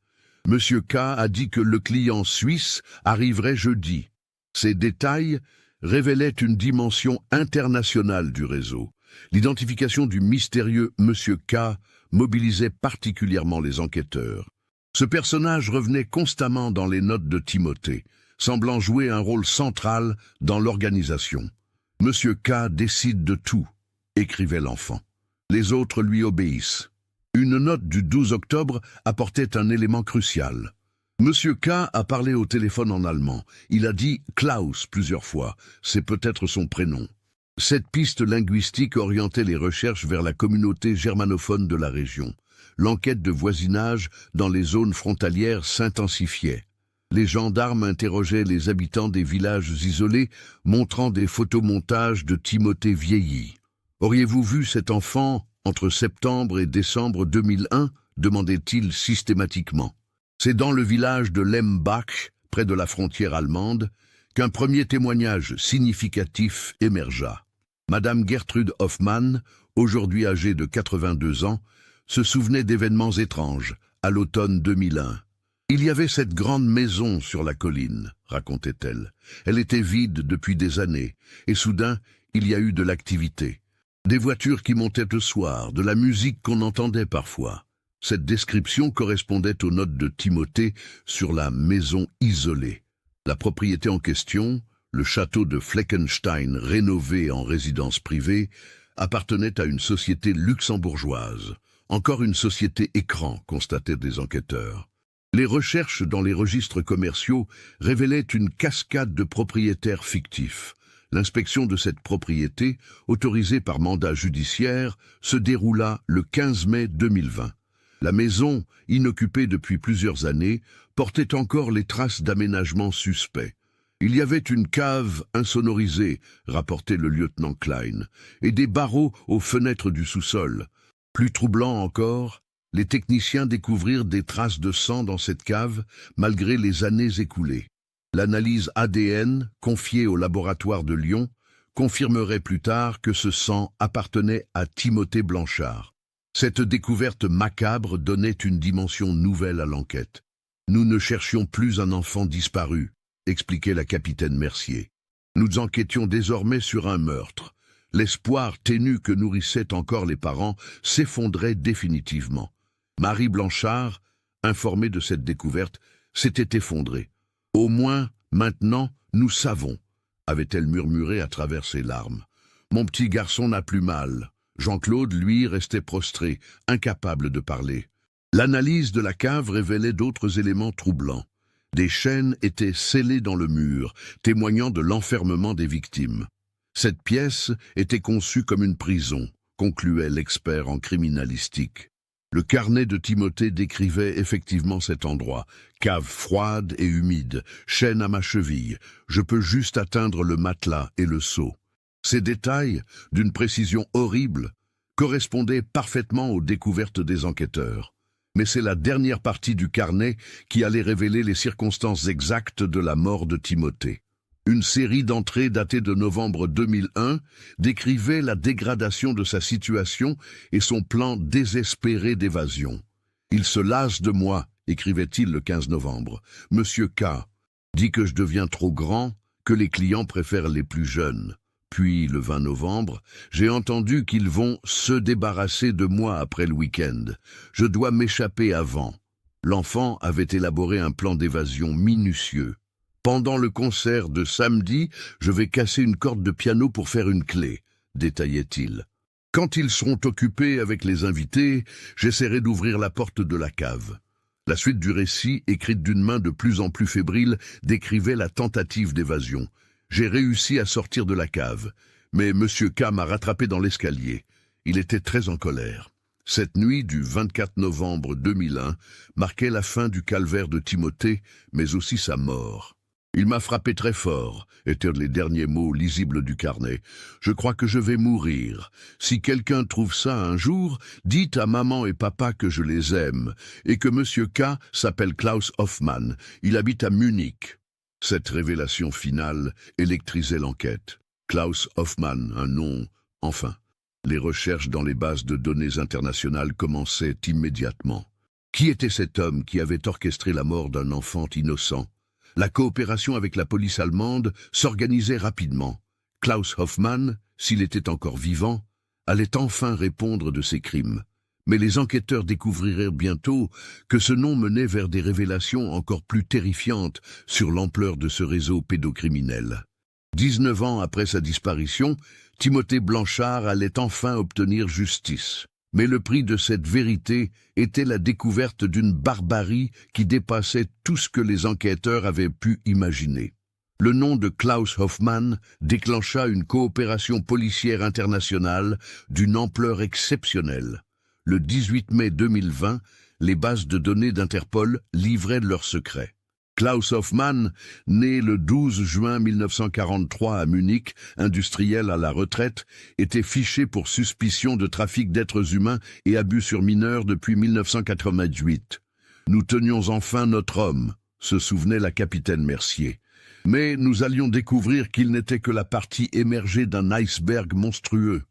Monsieur K a dit que le client suisse arriverait jeudi. Ces détails révélaient une dimension internationale du réseau. L'identification du mystérieux Monsieur K mobilisait particulièrement les enquêteurs. Ce personnage revenait constamment dans les notes de Timothée, semblant jouer un rôle central dans l'organisation. Monsieur K décide de tout, écrivait l'enfant. Les autres lui obéissent. Une note du 12 octobre apportait un élément crucial. Monsieur K a parlé au téléphone en allemand. Il a dit « Klaus » plusieurs fois. C'est peut-être son prénom. Cette piste linguistique orientait les recherches vers la communauté germanophone de la région. L'enquête de voisinage dans les zones frontalières s'intensifiait. Les gendarmes interrogeaient les habitants des villages isolés, montrant des photomontages de Timothée vieilli. « Auriez-vous vu cet enfant entre septembre et décembre 2001 » demandait-il systématiquement. C'est dans le village de Lembach, près de la frontière allemande, qu'un premier témoignage significatif émergea. Madame Gertrude Hoffmann, aujourd'hui âgée de 82 ans, se souvenait d'événements étranges, à l'automne 2001. Il y avait cette grande maison sur la colline, racontait-elle. Elle était vide depuis des années, et soudain, il y a eu de l'activité. Des voitures qui montaient le soir, de la musique qu'on entendait parfois. Cette description correspondait aux notes de Timothée sur la maison isolée. La propriété en question, le château de Fleckenstein rénové en résidence privée, appartenait à une société luxembourgeoise. Encore une société écran, constataient des enquêteurs. Les recherches dans les registres commerciaux révélaient une cascade de propriétaires fictifs. L'inspection de cette propriété, autorisée par mandat judiciaire, se déroula le 15 mai 2020. La maison, inoccupée depuis plusieurs années, portait encore les traces d'aménagements suspects. Il y avait une cave insonorisée, rapportait le lieutenant Klein, et des barreaux aux fenêtres du sous-sol. Plus troublant encore, les techniciens découvrirent des traces de sang dans cette cave, malgré les années écoulées. L'analyse ADN, confiée au laboratoire de Lyon, confirmerait plus tard que ce sang appartenait à Timothée Blanchard. Cette découverte macabre donnait une dimension nouvelle à l'enquête. Nous ne cherchions plus un enfant disparu, expliquait la capitaine Mercier. Nous enquêtions désormais sur un meurtre. L'espoir ténu que nourrissaient encore les parents s'effondrait définitivement. Marie Blanchard, informée de cette découverte, s'était effondrée. « Au moins, maintenant, nous savons », avait-elle murmuré à travers ses larmes. « Mon petit garçon n'a plus mal. » Jean-Claude, lui, restait prostré, incapable de parler. L'analyse de la cave révélait d'autres éléments troublants. Des chaînes étaient scellées dans le mur, témoignant de l'enfermement des victimes. Cette pièce était conçue comme une prison, concluait l'expert en criminalistique. Le carnet de Timothée décrivait effectivement cet endroit. Cave froide et humide, chaîne à ma cheville. Je peux juste atteindre le matelas et le seau. Ces détails, d'une précision horrible, correspondaient parfaitement aux découvertes des enquêteurs. Mais c'est la dernière partie du carnet qui allait révéler les circonstances exactes de la mort de Timothée. Une série d'entrées datées de novembre 2001 décrivait la dégradation de sa situation et son plan désespéré d'évasion. « Il se lasse de moi », écrivait-il le 15 novembre. « Monsieur K dit que je deviens trop grand, que les clients préfèrent les plus jeunes. » Puis, le 20 novembre, j'ai entendu qu'ils vont se débarrasser de moi après le week-end. Je dois m'échapper avant. L'enfant avait élaboré un plan d'évasion minutieux. Pendant le concert de samedi, je vais casser une corde de piano pour faire une clé, détaillait-il. Quand ils seront occupés avec les invités, j'essaierai d'ouvrir la porte de la cave. La suite du récit, écrite d'une main de plus en plus fébrile, décrivait la tentative d'évasion. J'ai réussi à sortir de la cave, mais Monsieur K m'a rattrapé dans l'escalier. Il était très en colère. Cette nuit du 24 novembre 2001 marquait la fin du calvaire de Timothée, mais aussi sa mort. Il m'a frappé très fort, étaient les derniers mots lisibles du carnet. Je crois que je vais mourir. Si quelqu'un trouve ça un jour, dites à maman et papa que je les aime, et que Monsieur K s'appelle Klaus Hoffmann. Il habite à Munich. Cette révélation finale électrisait l'enquête. Klaus Hoffmann, un nom, enfin. Les recherches dans les bases de données internationales commençaient immédiatement. Qui était cet homme qui avait orchestré la mort d'un enfant innocent? La coopération avec la police allemande s'organisait rapidement. Klaus Hoffmann, s'il était encore vivant, allait enfin répondre de ses crimes. Mais les enquêteurs découvrirent bientôt que ce nom menait vers des révélations encore plus terrifiantes sur l'ampleur de ce réseau pédocriminel. 19 ans après sa disparition, Timothée Blanchard allait enfin obtenir justice. Mais le prix de cette vérité était la découverte d'une barbarie qui dépassait tout ce que les enquêteurs avaient pu imaginer. Le nom de Klaus Hoffmann déclencha une coopération policière internationale d'une ampleur exceptionnelle. Le 18 mai 2020, les bases de données d'Interpol livraient leurs secrets. Klaus Hoffmann, né le 12 juin 1943 à Munich, industriel à la retraite, était fiché pour suspicion de trafic d'êtres humains et abus sur mineurs depuis 1988. Nous tenions enfin notre homme, se souvenait la capitaine Mercier. Mais nous allions découvrir qu'il n'était que la partie émergée d'un iceberg monstrueux.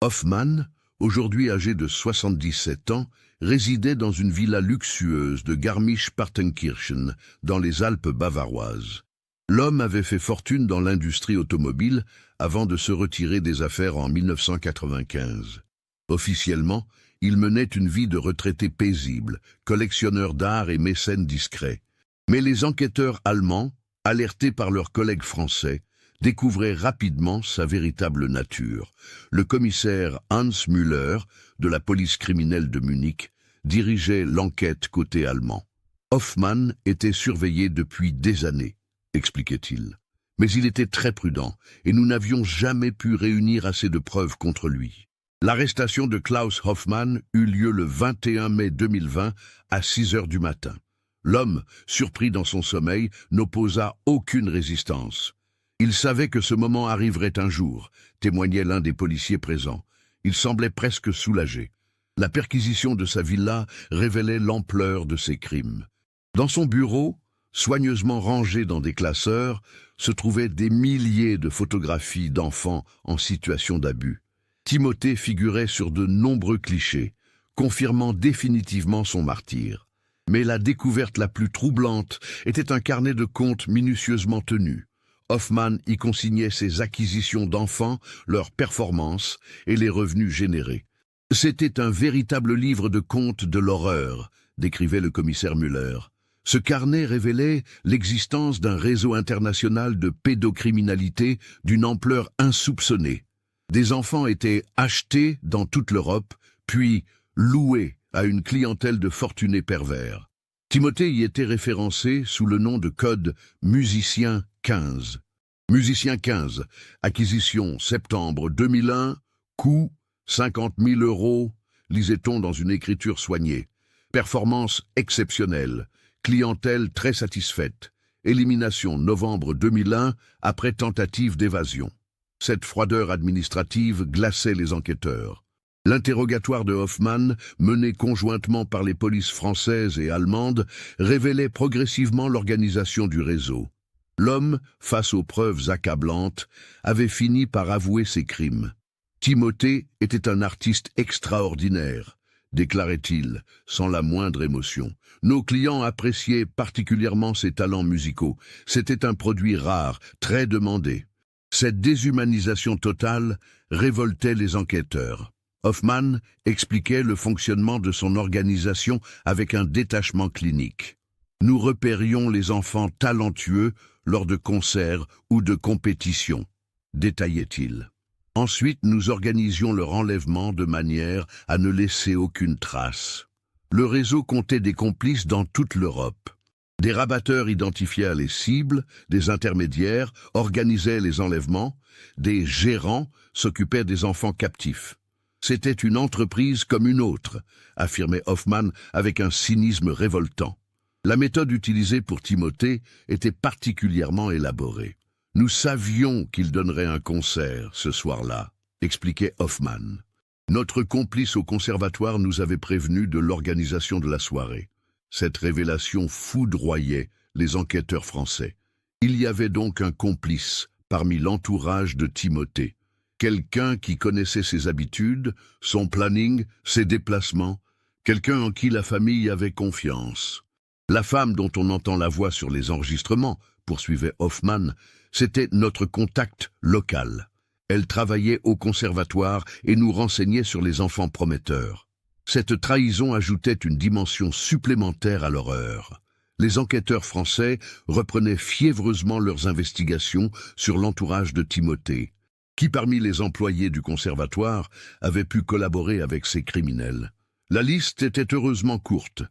Hoffmann, aujourd'hui âgé de 77 ans, résidait dans une villa luxueuse de Garmisch-Partenkirchen, dans les Alpes bavaroises. L'homme avait fait fortune dans l'industrie automobile avant de se retirer des affaires en 1995. Officiellement, il menait une vie de retraité paisible, collectionneur d'art et mécène discret. Mais les enquêteurs allemands, alertés par leurs collègues français, découvrait rapidement sa véritable nature. Le commissaire Hans Müller, de la police criminelle de Munich, dirigeait l'enquête côté allemand. Hoffmann était surveillé depuis des années, expliquait-il. Mais il était très prudent, et nous n'avions jamais pu réunir assez de preuves contre lui. L'arrestation de Klaus Hoffmann eut lieu le 21 mai 2020 à 6 heures du matin. L'homme, surpris dans son sommeil, n'opposa aucune résistance. Il savait que ce moment arriverait un jour, témoignait l'un des policiers présents. Il semblait presque soulagé. La perquisition de sa villa révélait l'ampleur de ses crimes. Dans son bureau, soigneusement rangé dans des classeurs, se trouvaient des milliers de photographies d'enfants en situation d'abus. Timothée figurait sur de nombreux clichés, confirmant définitivement son martyre. Mais la découverte la plus troublante était un carnet de comptes minutieusement tenu. Hoffmann y consignait ses acquisitions d'enfants, leurs performances et les revenus générés. C'était un véritable livre de comptes de l'horreur, décrivait le commissaire Müller. Ce carnet révélait l'existence d'un réseau international de pédocriminalité d'une ampleur insoupçonnée. Des enfants étaient achetés dans toute l'Europe, puis loués à une clientèle de fortunés pervers. Timothée y était référencé sous le nom de code Musicien 15. Musicien 15, acquisition septembre 2001, coût 50 000 €, lisait-on dans une écriture soignée. Performance exceptionnelle, clientèle très satisfaite, élimination novembre 2001 après tentative d'évasion. Cette froideur administrative glaçait les enquêteurs. L'interrogatoire de Hoffmann, mené conjointement par les polices françaises et allemandes, révélait progressivement l'organisation du réseau. L'homme, face aux preuves accablantes, avait fini par avouer ses crimes. Timothée était un artiste extraordinaire, déclarait-il, sans la moindre émotion. Nos clients appréciaient particulièrement ses talents musicaux. C'était un produit rare, très demandé. Cette déshumanisation totale révoltait les enquêteurs. Hoffmann expliquait le fonctionnement de son organisation avec un détachement clinique. Nous repérions les enfants talentueux lors de concerts ou de compétitions, détaillait-il. Ensuite, nous organisions leur enlèvement de manière à ne laisser aucune trace. Le réseau comptait des complices dans toute l'Europe. Des rabatteurs identifiaient les cibles, des intermédiaires organisaient les enlèvements, des gérants s'occupaient des enfants captifs. C'était une entreprise comme une autre, affirmait Hoffmann avec un cynisme révoltant. La méthode utilisée pour Timothée était particulièrement élaborée. Nous savions qu'il donnerait un concert ce soir-là, expliquait Hoffman. Notre complice au conservatoire nous avait prévenus de l'organisation de la soirée. Cette révélation foudroyait les enquêteurs français. Il y avait donc un complice parmi l'entourage de Timothée. Quelqu'un qui connaissait ses habitudes, son planning, ses déplacements, quelqu'un en qui la famille avait confiance. La femme dont on entend la voix sur les enregistrements, poursuivait Hoffman, c'était notre contact local. Elle travaillait au conservatoire et nous renseignait sur les enfants prometteurs. Cette trahison ajoutait une dimension supplémentaire à l'horreur. Les enquêteurs français reprenaient fiévreusement leurs investigations sur l'entourage de Timothée. Qui parmi les employés du conservatoire avait pu collaborer avec ces criminels? La liste était heureusement courte.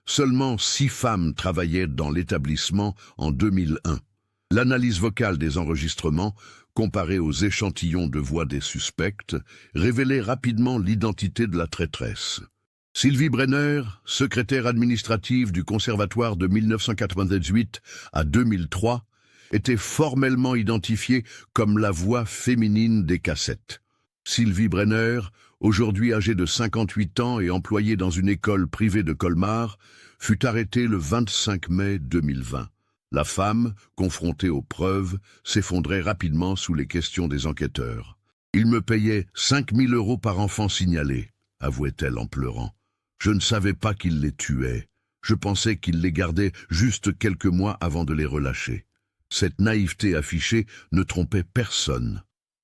Seulement 6 femmes travaillaient dans l'établissement en 2001. L'analyse vocale des enregistrements, comparée aux échantillons de voix des suspects, révélait rapidement l'identité de la traîtresse. Sylvie Brenner, secrétaire administrative du conservatoire de 1998 à 2003, était formellement identifiée comme la voix féminine des cassettes. Sylvie Brenner, aujourd'hui âgée de 58 ans et employée dans une école privée de Colmar, fut arrêtée le 25 mai 2020. La femme, confrontée aux preuves, s'effondrait rapidement sous les questions des enquêteurs. « Il me payait 5 000 € par enfant signalé », avouait-elle en pleurant. « Je ne savais pas qu'il les tuait. Je pensais qu'il les gardait juste quelques mois avant de les relâcher. » Cette naïveté affichée ne trompait personne.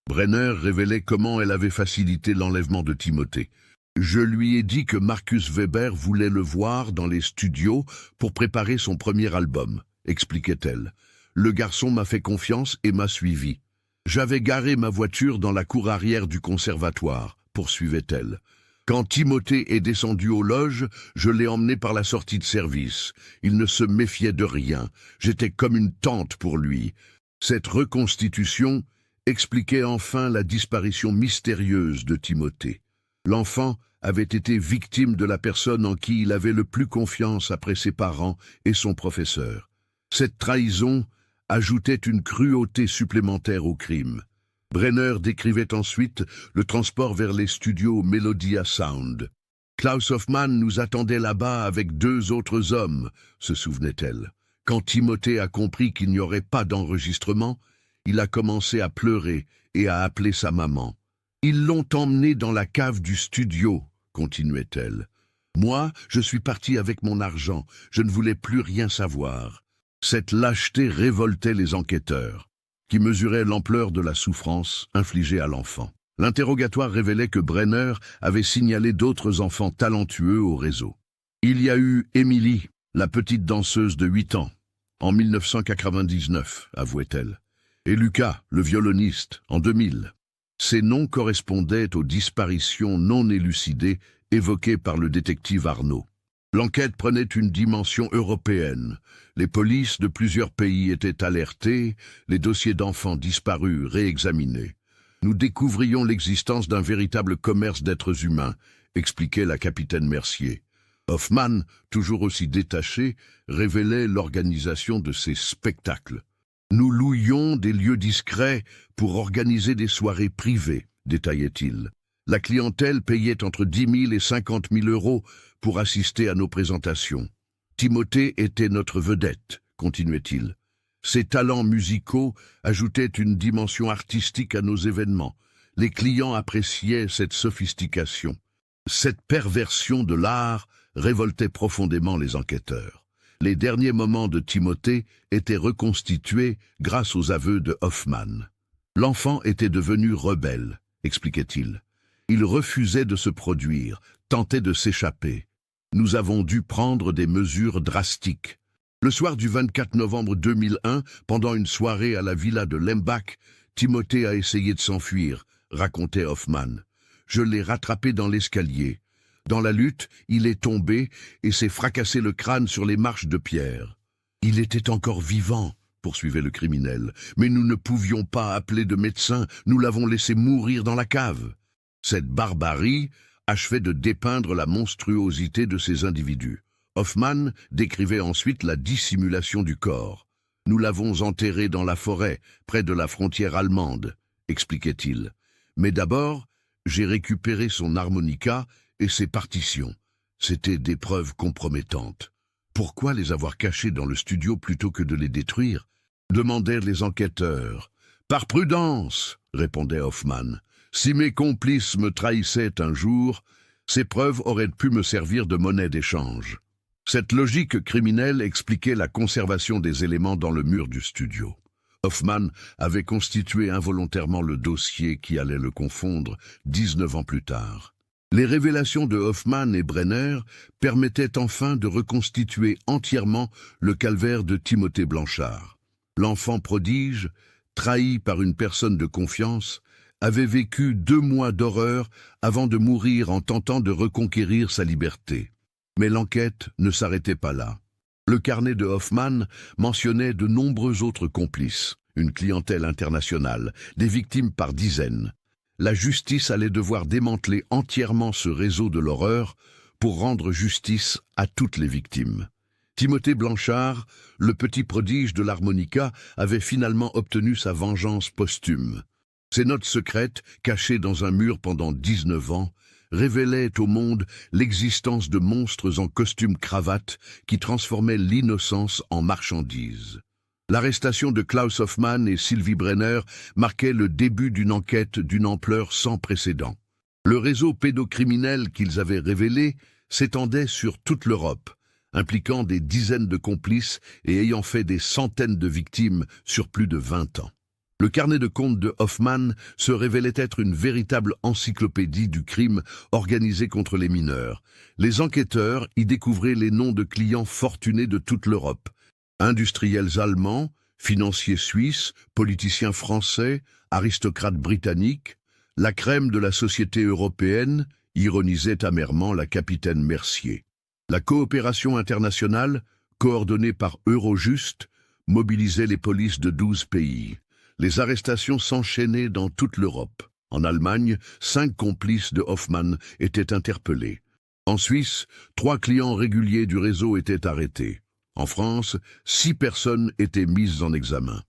Brenner révélait comment elle avait facilité l'enlèvement de Timothée. « Je lui ai dit que Marcus Weber voulait le voir dans les studios pour préparer son premier album, expliquait-elle. Le garçon m'a fait confiance et m'a suivi. J'avais garé ma voiture dans la cour arrière du conservatoire, poursuivait-elle. Quand Timothée est descendu aux loges, je l'ai emmené par la sortie de service. Il ne se méfiait de rien. J'étais comme une tante pour lui. » Cette reconstitution expliquait enfin la disparition mystérieuse de Timothée. L'enfant avait été victime de la personne en qui il avait le plus confiance après ses parents et son professeur. Cette trahison ajoutait une cruauté supplémentaire au crime. Brenner décrivait ensuite le transport vers les studios Melodia Sound. « Klaus Hoffman nous attendait là-bas avec 2 autres hommes », se souvenait-elle. Quand Timothée a compris qu'il n'y aurait pas d'enregistrement, il a commencé à pleurer et à appeler sa maman. « Ils l'ont emmené dans la cave du studio », continuait-elle. « Moi, je suis parti avec mon argent, je ne voulais plus rien savoir. » Cette lâcheté révoltait les enquêteurs, qui mesuraient l'ampleur de la souffrance infligée à l'enfant. L'interrogatoire révélait que Brenner avait signalé d'autres enfants talentueux au réseau. Il y a eu Émilie, la petite danseuse de 8 ans, en 1999, avouait-elle, et Lucas, le violoniste, en 2000. Ces noms correspondaient aux disparitions non élucidées évoquées par le détective Arnaud. L'enquête prenait une dimension européenne. Les polices de plusieurs pays étaient alertées, les dossiers d'enfants disparus réexaminés. Nous découvrions l'existence d'un véritable commerce d'êtres humains, expliquait la capitaine Mercier. Hoffman, toujours aussi détaché, révélait l'organisation de ces spectacles. Nous louions des lieux discrets pour organiser des soirées privées, détaillait-il. La clientèle payait entre 10 000 et 50 000 € pour assister à nos présentations. Timothée était notre vedette, continuait-il. Ses talents musicaux ajoutaient une dimension artistique à nos événements. Les clients appréciaient cette sophistication. Cette perversion de l'art révoltait profondément les enquêteurs. Les derniers moments de Timothée étaient reconstitués grâce aux aveux de Hoffman. L'enfant était devenu rebelle, expliquait-il. Il refusait de se produire, tentait de s'échapper. Nous avons dû prendre des mesures drastiques. Le soir du 24 novembre 2001, pendant une soirée à la villa de Lembach, Timothée a essayé de s'enfuir, racontait Hoffman. Je l'ai rattrapé dans l'escalier. Dans la lutte, il est tombé et s'est fracassé le crâne sur les marches de pierre. Il était encore vivant, poursuivait le criminel, mais nous ne pouvions pas appeler de médecin, nous l'avons laissé mourir dans la cave. Cette barbarie achevait de dépeindre la monstruosité de ces individus. Hoffmann décrivait ensuite la dissimulation du corps. « Nous l'avons enterré dans la forêt, près de la frontière allemande », expliquait-il. « Mais d'abord, j'ai récupéré son harmonica et ses partitions. C'étaient des preuves compromettantes. Pourquoi les avoir cachées dans le studio plutôt que de les détruire ?» demandèrent les enquêteurs. « Par prudence », répondait Hoffmann. « Si mes complices me trahissaient un jour, ces preuves auraient pu me servir de monnaie d'échange. » Cette logique criminelle expliquait la conservation des éléments dans le mur du studio. Hoffmann avait constitué involontairement le dossier qui allait le confondre 19 ans plus tard. Les révélations de Hoffmann et Brenner permettaient enfin de reconstituer entièrement le calvaire de Timothée Blanchard. L'enfant prodige, trahi par une personne de confiance, avait vécu 2 mois d'horreur avant de mourir en tentant de reconquérir sa liberté. Mais l'enquête ne s'arrêtait pas là. Le carnet de Hoffmann mentionnait de nombreux autres complices, une clientèle internationale, des victimes par dizaines. La justice allait devoir démanteler entièrement ce réseau de l'horreur pour rendre justice à toutes les victimes. Timothée Blanchard, le petit prodige de l'harmonica, avait finalement obtenu sa vengeance posthume. Ses notes secrètes, cachées dans un mur pendant 19 ans, révélaient au monde l'existence de monstres en costume-cravate qui transformaient l'innocence en marchandise. L'arrestation de Klaus Hoffmann et Sylvie Brenner marquait le début d'une enquête d'une ampleur sans précédent. Le réseau pédocriminel qu'ils avaient révélé s'étendait sur toute l'Europe, impliquant des dizaines de complices et ayant fait des centaines de victimes sur plus de 20 ans. Le carnet de comptes de Hoffmann se révélait être une véritable encyclopédie du crime organisé contre les mineurs. Les enquêteurs y découvraient les noms de clients fortunés de toute l'Europe. Industriels allemands, financiers suisses, politiciens français, aristocrates britanniques, la crème de la société européenne, ironisait amèrement la capitaine Mercier. La coopération internationale, coordonnée par Eurojust, mobilisait les polices de 12 pays. Les arrestations s'enchaînaient dans toute l'Europe. En Allemagne, 5 complices de Hoffmann étaient interpellés. En Suisse, 3 clients réguliers du réseau étaient arrêtés. En France, 6 personnes étaient mises en examen.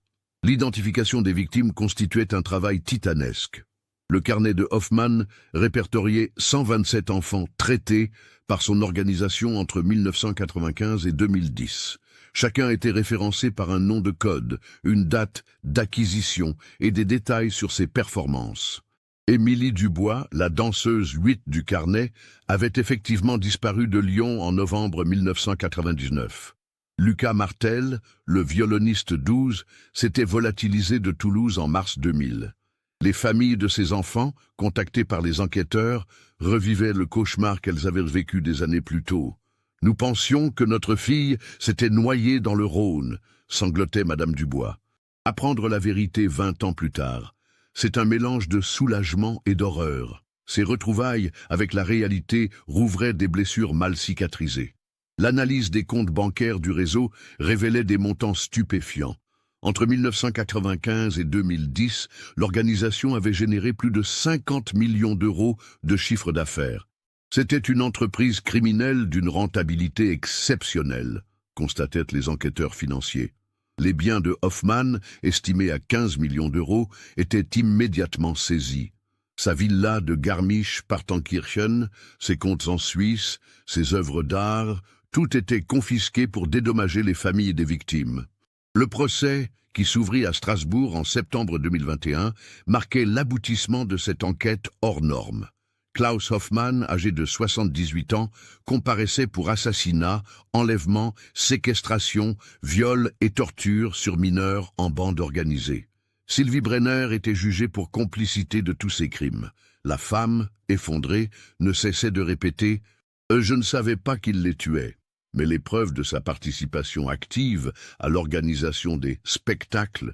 L'identification des victimes constituait un travail titanesque. Le carnet de Hoffmann répertoriait 127 enfants traités par son organisation entre 1995 et 2010. Chacun était référencé par un nom de code, une date d'acquisition et des détails sur ses performances. Émilie Dubois, la danseuse 8 du carnet, avait effectivement disparu de Lyon en novembre 1999. Lucas Martel, le violoniste 12, s'était volatilisé de Toulouse en mars 2000. Les familles de ces enfants, contactées par les enquêteurs, revivaient le cauchemar qu'elles avaient vécu des années plus tôt. « Nous pensions que notre fille s'était noyée dans le Rhône », sanglotait Madame Dubois. Apprendre la vérité 20 ans plus tard, c'est un mélange de soulagement et d'horreur. Ces retrouvailles avec la réalité rouvraient des blessures mal cicatrisées. L'analyse des comptes bancaires du réseau révélait des montants stupéfiants. Entre 1995 et 2010, l'organisation avait généré plus de 50 millions d'euros de chiffre d'affaires. C'était une entreprise criminelle d'une rentabilité exceptionnelle, constataient les enquêteurs financiers. Les biens de Hoffmann, estimés à 15 millions d'euros, étaient immédiatement saisis. Sa villa de Garmisch-Partenkirchen, ses comptes en Suisse, ses œuvres d'art, tout était confisqué pour dédommager les familles des victimes. Le procès, qui s'ouvrit à Strasbourg en septembre 2021, marquait l'aboutissement de cette enquête hors norme. Klaus Hoffmann, âgé de 78 ans, comparaissait pour assassinat, enlèvement, séquestration, viol et torture sur mineurs en bande organisée. Sylvie Brenner était jugée pour complicité de tous ces crimes. La femme, effondrée, ne cessait de répéter « Je ne savais pas qu'il les tuait ». Mais les preuves de sa participation active à l'organisation des spectacles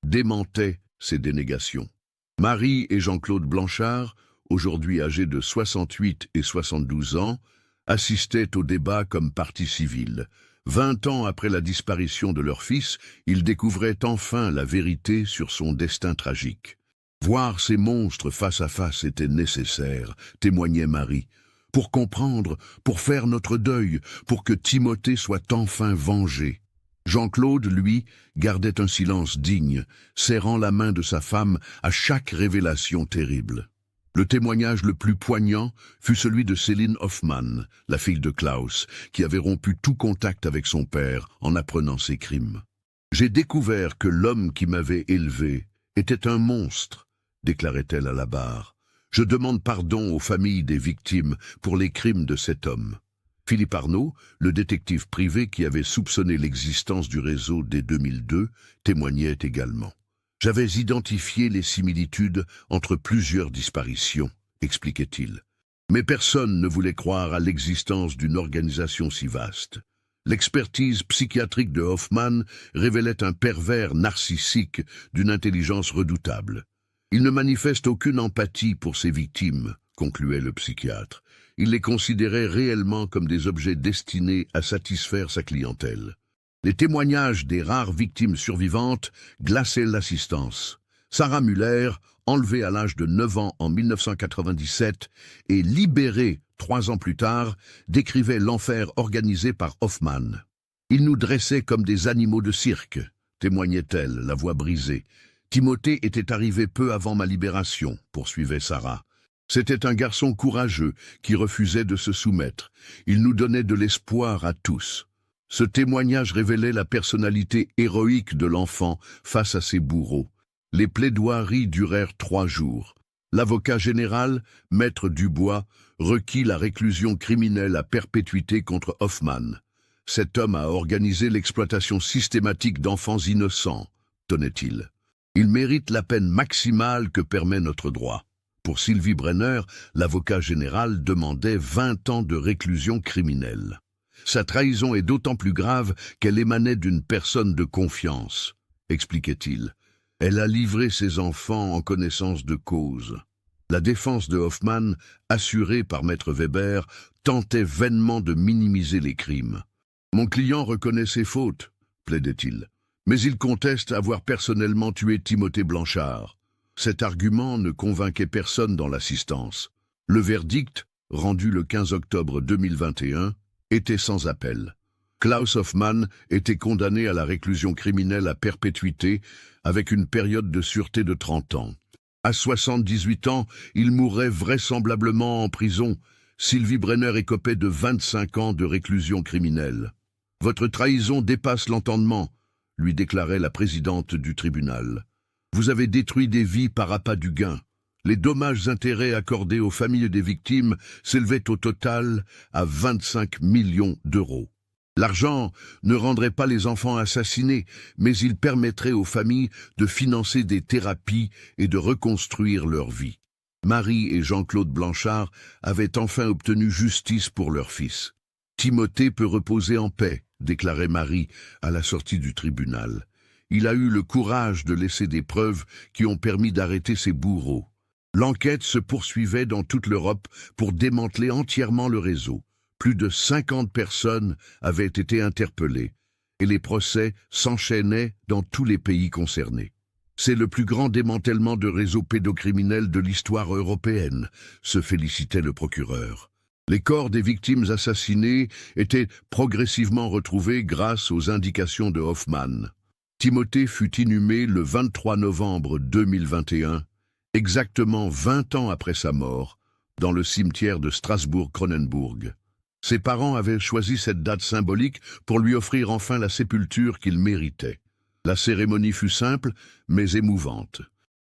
démentaient ces dénégations. Marie et Jean-Claude Blanchard, aujourd'hui âgés de 68 et 72 ans, assistaient au débat comme partie civile. 20 ans après la disparition de leur fils, ils découvraient enfin la vérité sur son destin tragique. Voir ces monstres face à face était nécessaire, témoignait Marie. pour comprendre, pour faire notre deuil, pour que Timothée soit enfin vengé. Jean-Claude, lui, gardait un silence digne, serrant la main de sa femme à chaque révélation terrible. Le témoignage le plus poignant fut celui de Céline Hoffmann, la fille de Klaus, qui avait rompu tout contact avec son père en apprenant ses crimes. « J'ai découvert que l'homme qui m'avait élevé était un monstre », déclarait-elle à la barre. « Je demande pardon aux familles des victimes pour les crimes de cet homme. » Philippe Arnaud, le détective privé qui avait soupçonné l'existence du réseau dès 2002, témoignait également. « J'avais identifié les similitudes entre plusieurs disparitions, expliquait-il. Mais personne ne voulait croire à l'existence d'une organisation si vaste. L'expertise psychiatrique de Hoffmann révélait un pervers narcissique d'une intelligence redoutable. Il ne manifeste aucune empathie pour ses victimes, concluait le psychiatre. Il les considérait réellement comme des objets destinés à satisfaire sa clientèle. Les témoignages des rares victimes survivantes glaçaient l'assistance. Sarah Muller, enlevée à l'âge de 9 ans en 1997 et libérée 3 ans plus tard, décrivait l'enfer organisé par Hoffmann. « Il nous dressait comme des animaux de cirque », témoignait-elle, la voix brisée. « Timothée était arrivé peu avant ma libération », poursuivait Sarah. C'était un garçon courageux qui refusait de se soumettre. Il nous donnait de l'espoir à tous. Ce témoignage révélait la personnalité héroïque de l'enfant face à ses bourreaux. Les plaidoiries durèrent 3 jours. L'avocat général, maître Dubois, requit la réclusion criminelle à perpétuité contre Hoffmann. Cet homme a organisé l'exploitation systématique d'enfants innocents, tenait-il. Il mérite la peine maximale que permet notre droit. Pour Sylvie Brenner, l'avocat général demandait 20 ans de réclusion criminelle. Sa trahison est d'autant plus grave qu'elle émanait d'une personne de confiance, expliquait-il. Elle a livré ses enfants en connaissance de cause. La défense de Hoffmann, assurée par maître Weber, tentait vainement de minimiser les crimes. Mon client reconnaît ses fautes, plaidait-il, mais il conteste avoir personnellement tué Timothée Blanchard. Cet argument ne convainquait personne dans l'assistance. Le verdict, rendu le 15 octobre 2021, était sans appel. Klaus Hoffmann était condamné à la réclusion criminelle à perpétuité avec une période de sûreté de 30 ans. À 78 ans, il mourrait vraisemblablement en prison. Sylvie Brenner écopait de 25 ans de réclusion criminelle. « Votre trahison dépasse l'entendement », lui déclarait la présidente du tribunal. « Vous avez détruit des vies par appât du gain. Les dommages-intérêts accordés aux familles des victimes s'élevaient au total à 25 millions d'euros. L'argent ne rendrait pas les enfants assassinés, mais il permettrait aux familles de financer des thérapies et de reconstruire leur vie. » Marie et Jean-Claude Blanchard avaient enfin obtenu justice pour leur fils. « Timothée peut reposer en paix », déclarait Marie à la sortie du tribunal. « Il a eu le courage de laisser des preuves qui ont permis d'arrêter ses bourreaux. » L'enquête se poursuivait dans toute l'Europe pour démanteler entièrement le réseau. Plus de 50 personnes avaient été interpellées et les procès s'enchaînaient dans tous les pays concernés. C'est le plus grand démantèlement de réseaux pédocriminels de l'histoire européenne, se félicitait le procureur. Les corps des victimes assassinées étaient progressivement retrouvés grâce aux indications de Hoffmann. Timothée fut inhumé le 23 novembre 2021, exactement 20 ans après sa mort, dans le cimetière de Strasbourg-Cronenbourg. Ses parents avaient choisi cette date symbolique pour lui offrir enfin la sépulture qu'il méritait. La cérémonie fut simple, mais émouvante.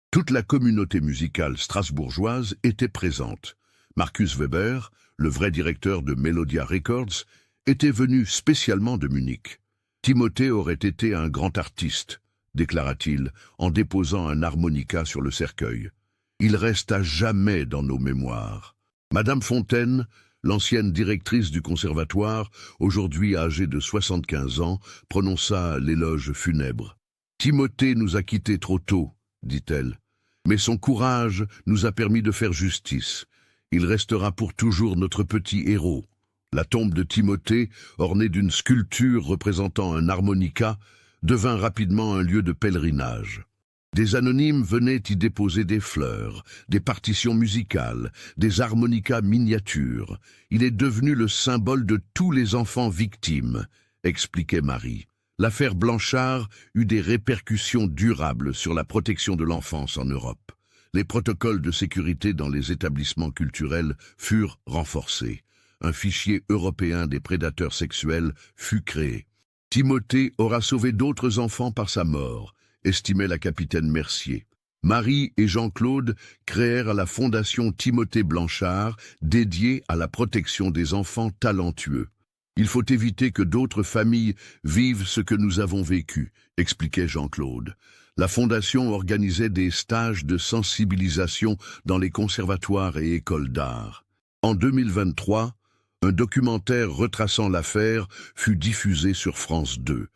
Toute la communauté musicale strasbourgeoise était présente. Markus Weber, le vrai directeur de Melodia Records, était venu spécialement de Munich. Timothée aurait été un grand artiste, déclara-t-il, en déposant un harmonica sur le cercueil. Il reste à jamais dans nos mémoires. Madame Fontaine, l'ancienne directrice du conservatoire, aujourd'hui âgée de 75 ans, prononça l'éloge funèbre. « Timothée nous a quittés trop tôt, dit-elle, mais son courage nous a permis de faire justice. Il restera pour toujours notre petit héros. » La tombe de Timothée, ornée d'une sculpture représentant un harmonica, devint rapidement un lieu de pèlerinage. Des anonymes venaient y déposer des fleurs, des partitions musicales, des harmonicas miniatures. Il est devenu le symbole de tous les enfants victimes, expliquait Marie. L'affaire Blanchard eut des répercussions durables sur la protection de l'enfance en Europe. Les protocoles de sécurité dans les établissements culturels furent renforcés. Un fichier européen des prédateurs sexuels fut créé. Timothée aura sauvé d'autres enfants par sa mort, estimait la capitaine Mercier. Marie et Jean-Claude créèrent la fondation Timothée Blanchard, dédiée à la protection des enfants talentueux. Il faut éviter que d'autres familles vivent ce que nous avons vécu, expliquait Jean-Claude. La fondation organisait des stages de sensibilisation dans les conservatoires et écoles d'art. En 2023, un documentaire retraçant l'affaire fut diffusé sur France 2.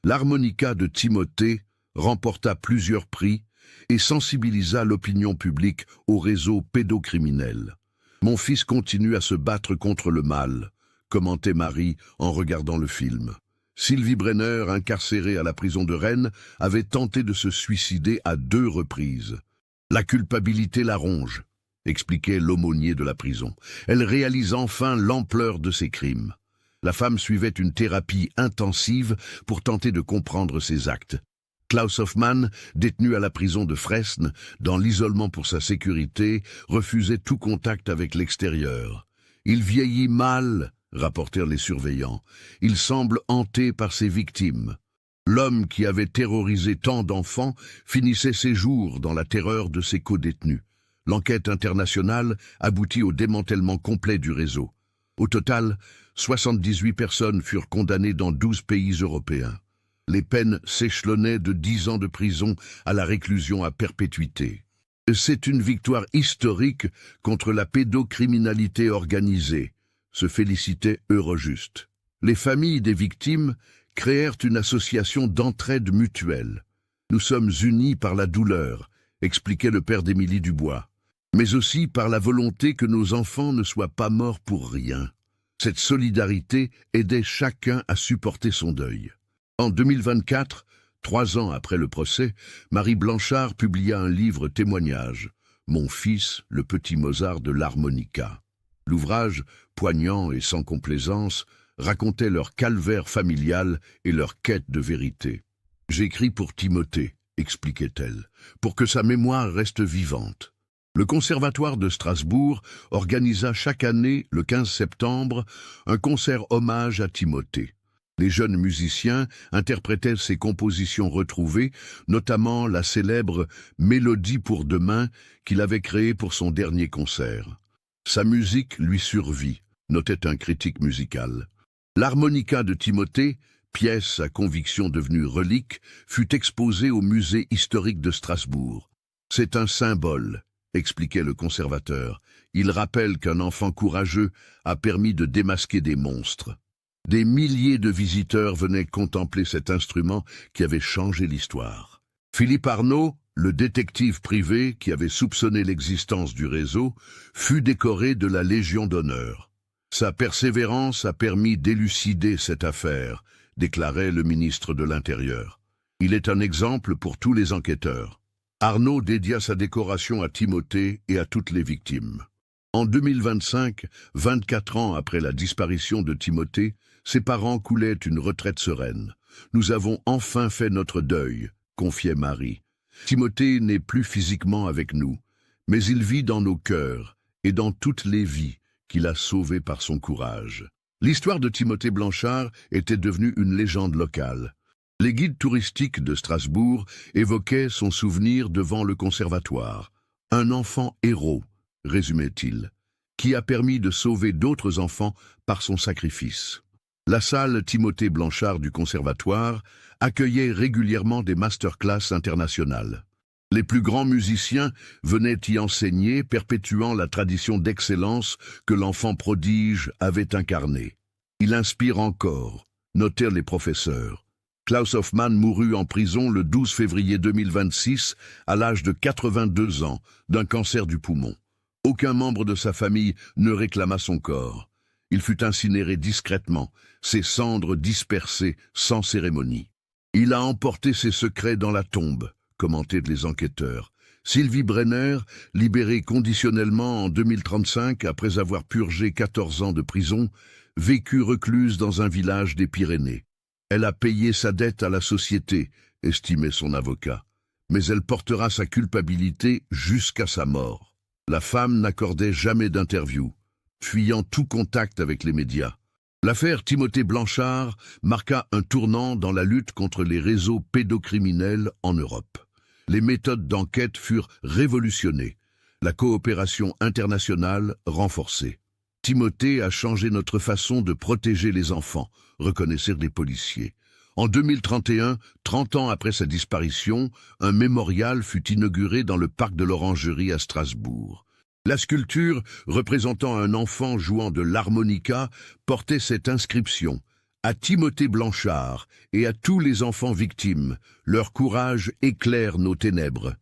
L'harmonica de Timothée remporta plusieurs prix et sensibilisa l'opinion publique au réseau pédocriminel. « Mon fils continue à se battre contre le mal », commentait Marie en regardant le film. Sylvie Brenner, incarcérée à la prison de Rennes, avait tenté de se suicider à 2 reprises. « La culpabilité la ronge », expliquait l'aumônier de la prison. Elle réalise enfin l'ampleur de ses crimes. La femme suivait une thérapie intensive pour tenter de comprendre ses actes. Klaus Hoffmann, détenu à la prison de Fresnes, dans l'isolement pour sa sécurité, refusait tout contact avec l'extérieur. « Il vieillit mal », rapportèrent les surveillants. « Il semble hanté par ses victimes. » L'homme qui avait terrorisé tant d'enfants finissait ses jours dans la terreur de ses codétenus. L'enquête internationale aboutit au démantèlement complet du réseau. Au total, 78 personnes furent condamnées dans 12 pays européens. Les peines s'échelonnaient de 10 ans de prison à la réclusion à perpétuité. C'est une victoire historique contre la pédocriminalité organisée, se félicitait Eurojust. Les familles des victimes créèrent une association d'entraide mutuelle. Nous sommes unis par la douleur, expliquait le père d'Émilie Dubois, mais aussi par la volonté que nos enfants ne soient pas morts pour rien. Cette solidarité aidait chacun à supporter son deuil. En 2024, 3 ans après le procès, Marie Blanchard publia un livre témoignage, « Mon fils, le petit Mozart de l'harmonica ». L'ouvrage, poignant et sans complaisance, racontait leur calvaire familial et leur quête de vérité. « J'écris pour Timothée », expliquait-elle, « pour que sa mémoire reste vivante. » Le Conservatoire de Strasbourg organisa chaque année, le 15 septembre, un concert hommage à Timothée. Les jeunes musiciens interprétaient ses compositions retrouvées, notamment la célèbre « Mélodie pour demain » qu'il avait créée pour son dernier concert. Sa musique lui survit, notait un critique musical. L'harmonica de Timothée, pièce à conviction devenue relique, fut exposée au musée historique de Strasbourg. « C'est un symbole », expliquait le conservateur. « Il rappelle qu'un enfant courageux a permis de démasquer des monstres. » Des milliers de visiteurs venaient contempler cet instrument qui avait changé l'histoire. Philippe Arnaud, le détective privé qui avait soupçonné l'existence du réseau, fut décoré de la Légion d'honneur. Sa persévérance a permis d'élucider cette affaire, déclarait le ministre de l'Intérieur. Il est un exemple pour tous les enquêteurs. Arnaud dédia sa décoration à Timothée et à toutes les victimes. En 2025, 24 ans après la disparition de Timothée, ses parents coulaient une retraite sereine. « Nous avons enfin fait notre deuil », confiait Marie. « Timothée n'est plus physiquement avec nous, mais il vit dans nos cœurs et dans toutes les vies qu'il a sauvées par son courage. » L'histoire de Timothée Blanchard était devenue une légende locale. Les guides touristiques de Strasbourg évoquaient son souvenir devant le conservatoire. « Un enfant héros », résumait-il, qui a permis de sauver d'autres enfants par son sacrifice. La salle Timothée Blanchard du Conservatoire accueillait régulièrement des masterclass internationales. Les plus grands musiciens venaient y enseigner, perpétuant la tradition d'excellence que l'enfant prodige avait incarnée. Il inspire encore, notèrent les professeurs. Klaus Hoffmann mourut en prison le 12 février 2026 à l'âge de 82 ans d'un cancer du poumon. Aucun membre de sa famille ne réclama son corps. Il fut incinéré discrètement, ses cendres dispersées sans cérémonie. Il a emporté ses secrets dans la tombe, commentaient les enquêteurs. Sylvie Brenner, libérée conditionnellement en 2035 après avoir purgé 14 ans de prison, vécut recluse dans un village des Pyrénées. Elle a payé sa dette à la société, estimait son avocat. Mais elle portera sa culpabilité jusqu'à sa mort. La femme n'accordait jamais d'interview, fuyant tout contact avec les médias. L'affaire Timothée Blanchard marqua un tournant dans la lutte contre les réseaux pédocriminels en Europe. Les méthodes d'enquête furent révolutionnées, la coopération internationale renforcée. Timothée a changé notre façon de protéger les enfants, reconnaissèrent les policiers. En 2031, 30 ans après sa disparition, un mémorial fut inauguré dans le parc de l'Orangerie à Strasbourg. La sculpture, représentant un enfant jouant de l'harmonica, portait cette inscription: « À Timothée Blanchard et à tous les enfants victimes, leur courage éclaire nos ténèbres. »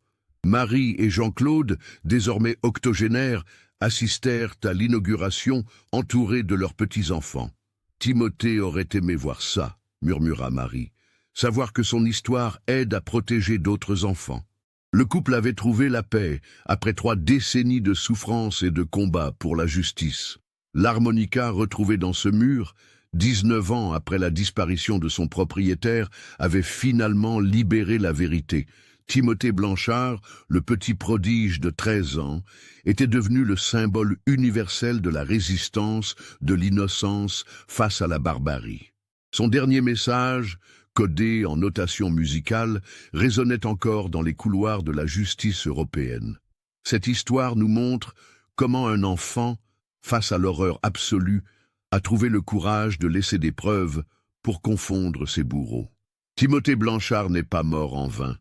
Marie et Jean-Claude, désormais octogénaires, assistèrent à l'inauguration entourés de leurs petits-enfants. « Timothée aurait aimé voir ça, » murmura Marie, « savoir que son histoire aide à protéger d'autres enfants. » Le couple avait trouvé la paix après 3 décennies de souffrance et de combat pour la justice. L'harmonica retrouvée dans ce mur, 19 ans après la disparition de son propriétaire, avait finalement libéré la vérité. Timothée Blanchard, le petit prodige de 13 ans, était devenu le symbole universel de la résistance, de l'innocence face à la barbarie. Son dernier message, codé en notation musicale, résonnait encore dans les couloirs de la justice européenne. Cette histoire nous montre comment un enfant, face à l'horreur absolue, a trouvé le courage de laisser des preuves pour confondre ses bourreaux. Timothée Blanchard n'est pas mort en vain.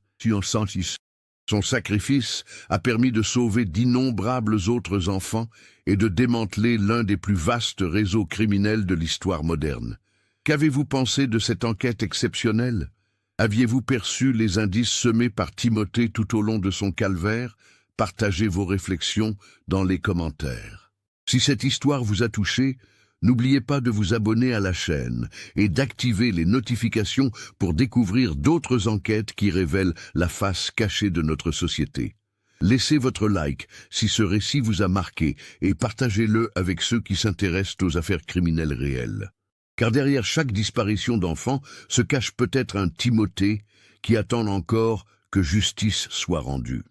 Son sacrifice a permis de sauver d'innombrables autres enfants et de démanteler l'un des plus vastes réseaux criminels de l'histoire moderne. Qu'avez-vous pensé de cette enquête exceptionnelle? Aviez-vous perçu les indices semés par Timothée tout au long de son calvaire? Partagez vos réflexions dans les commentaires. Si cette histoire vous a touché, n'oubliez pas de vous abonner à la chaîne et d'activer les notifications pour découvrir d'autres enquêtes qui révèlent la face cachée de notre société. Laissez votre like si ce récit vous a marqué et partagez-le avec ceux qui s'intéressent aux affaires criminelles réelles. Car derrière chaque disparition d'enfant se cache peut-être un Timothée qui attend encore que justice soit rendue.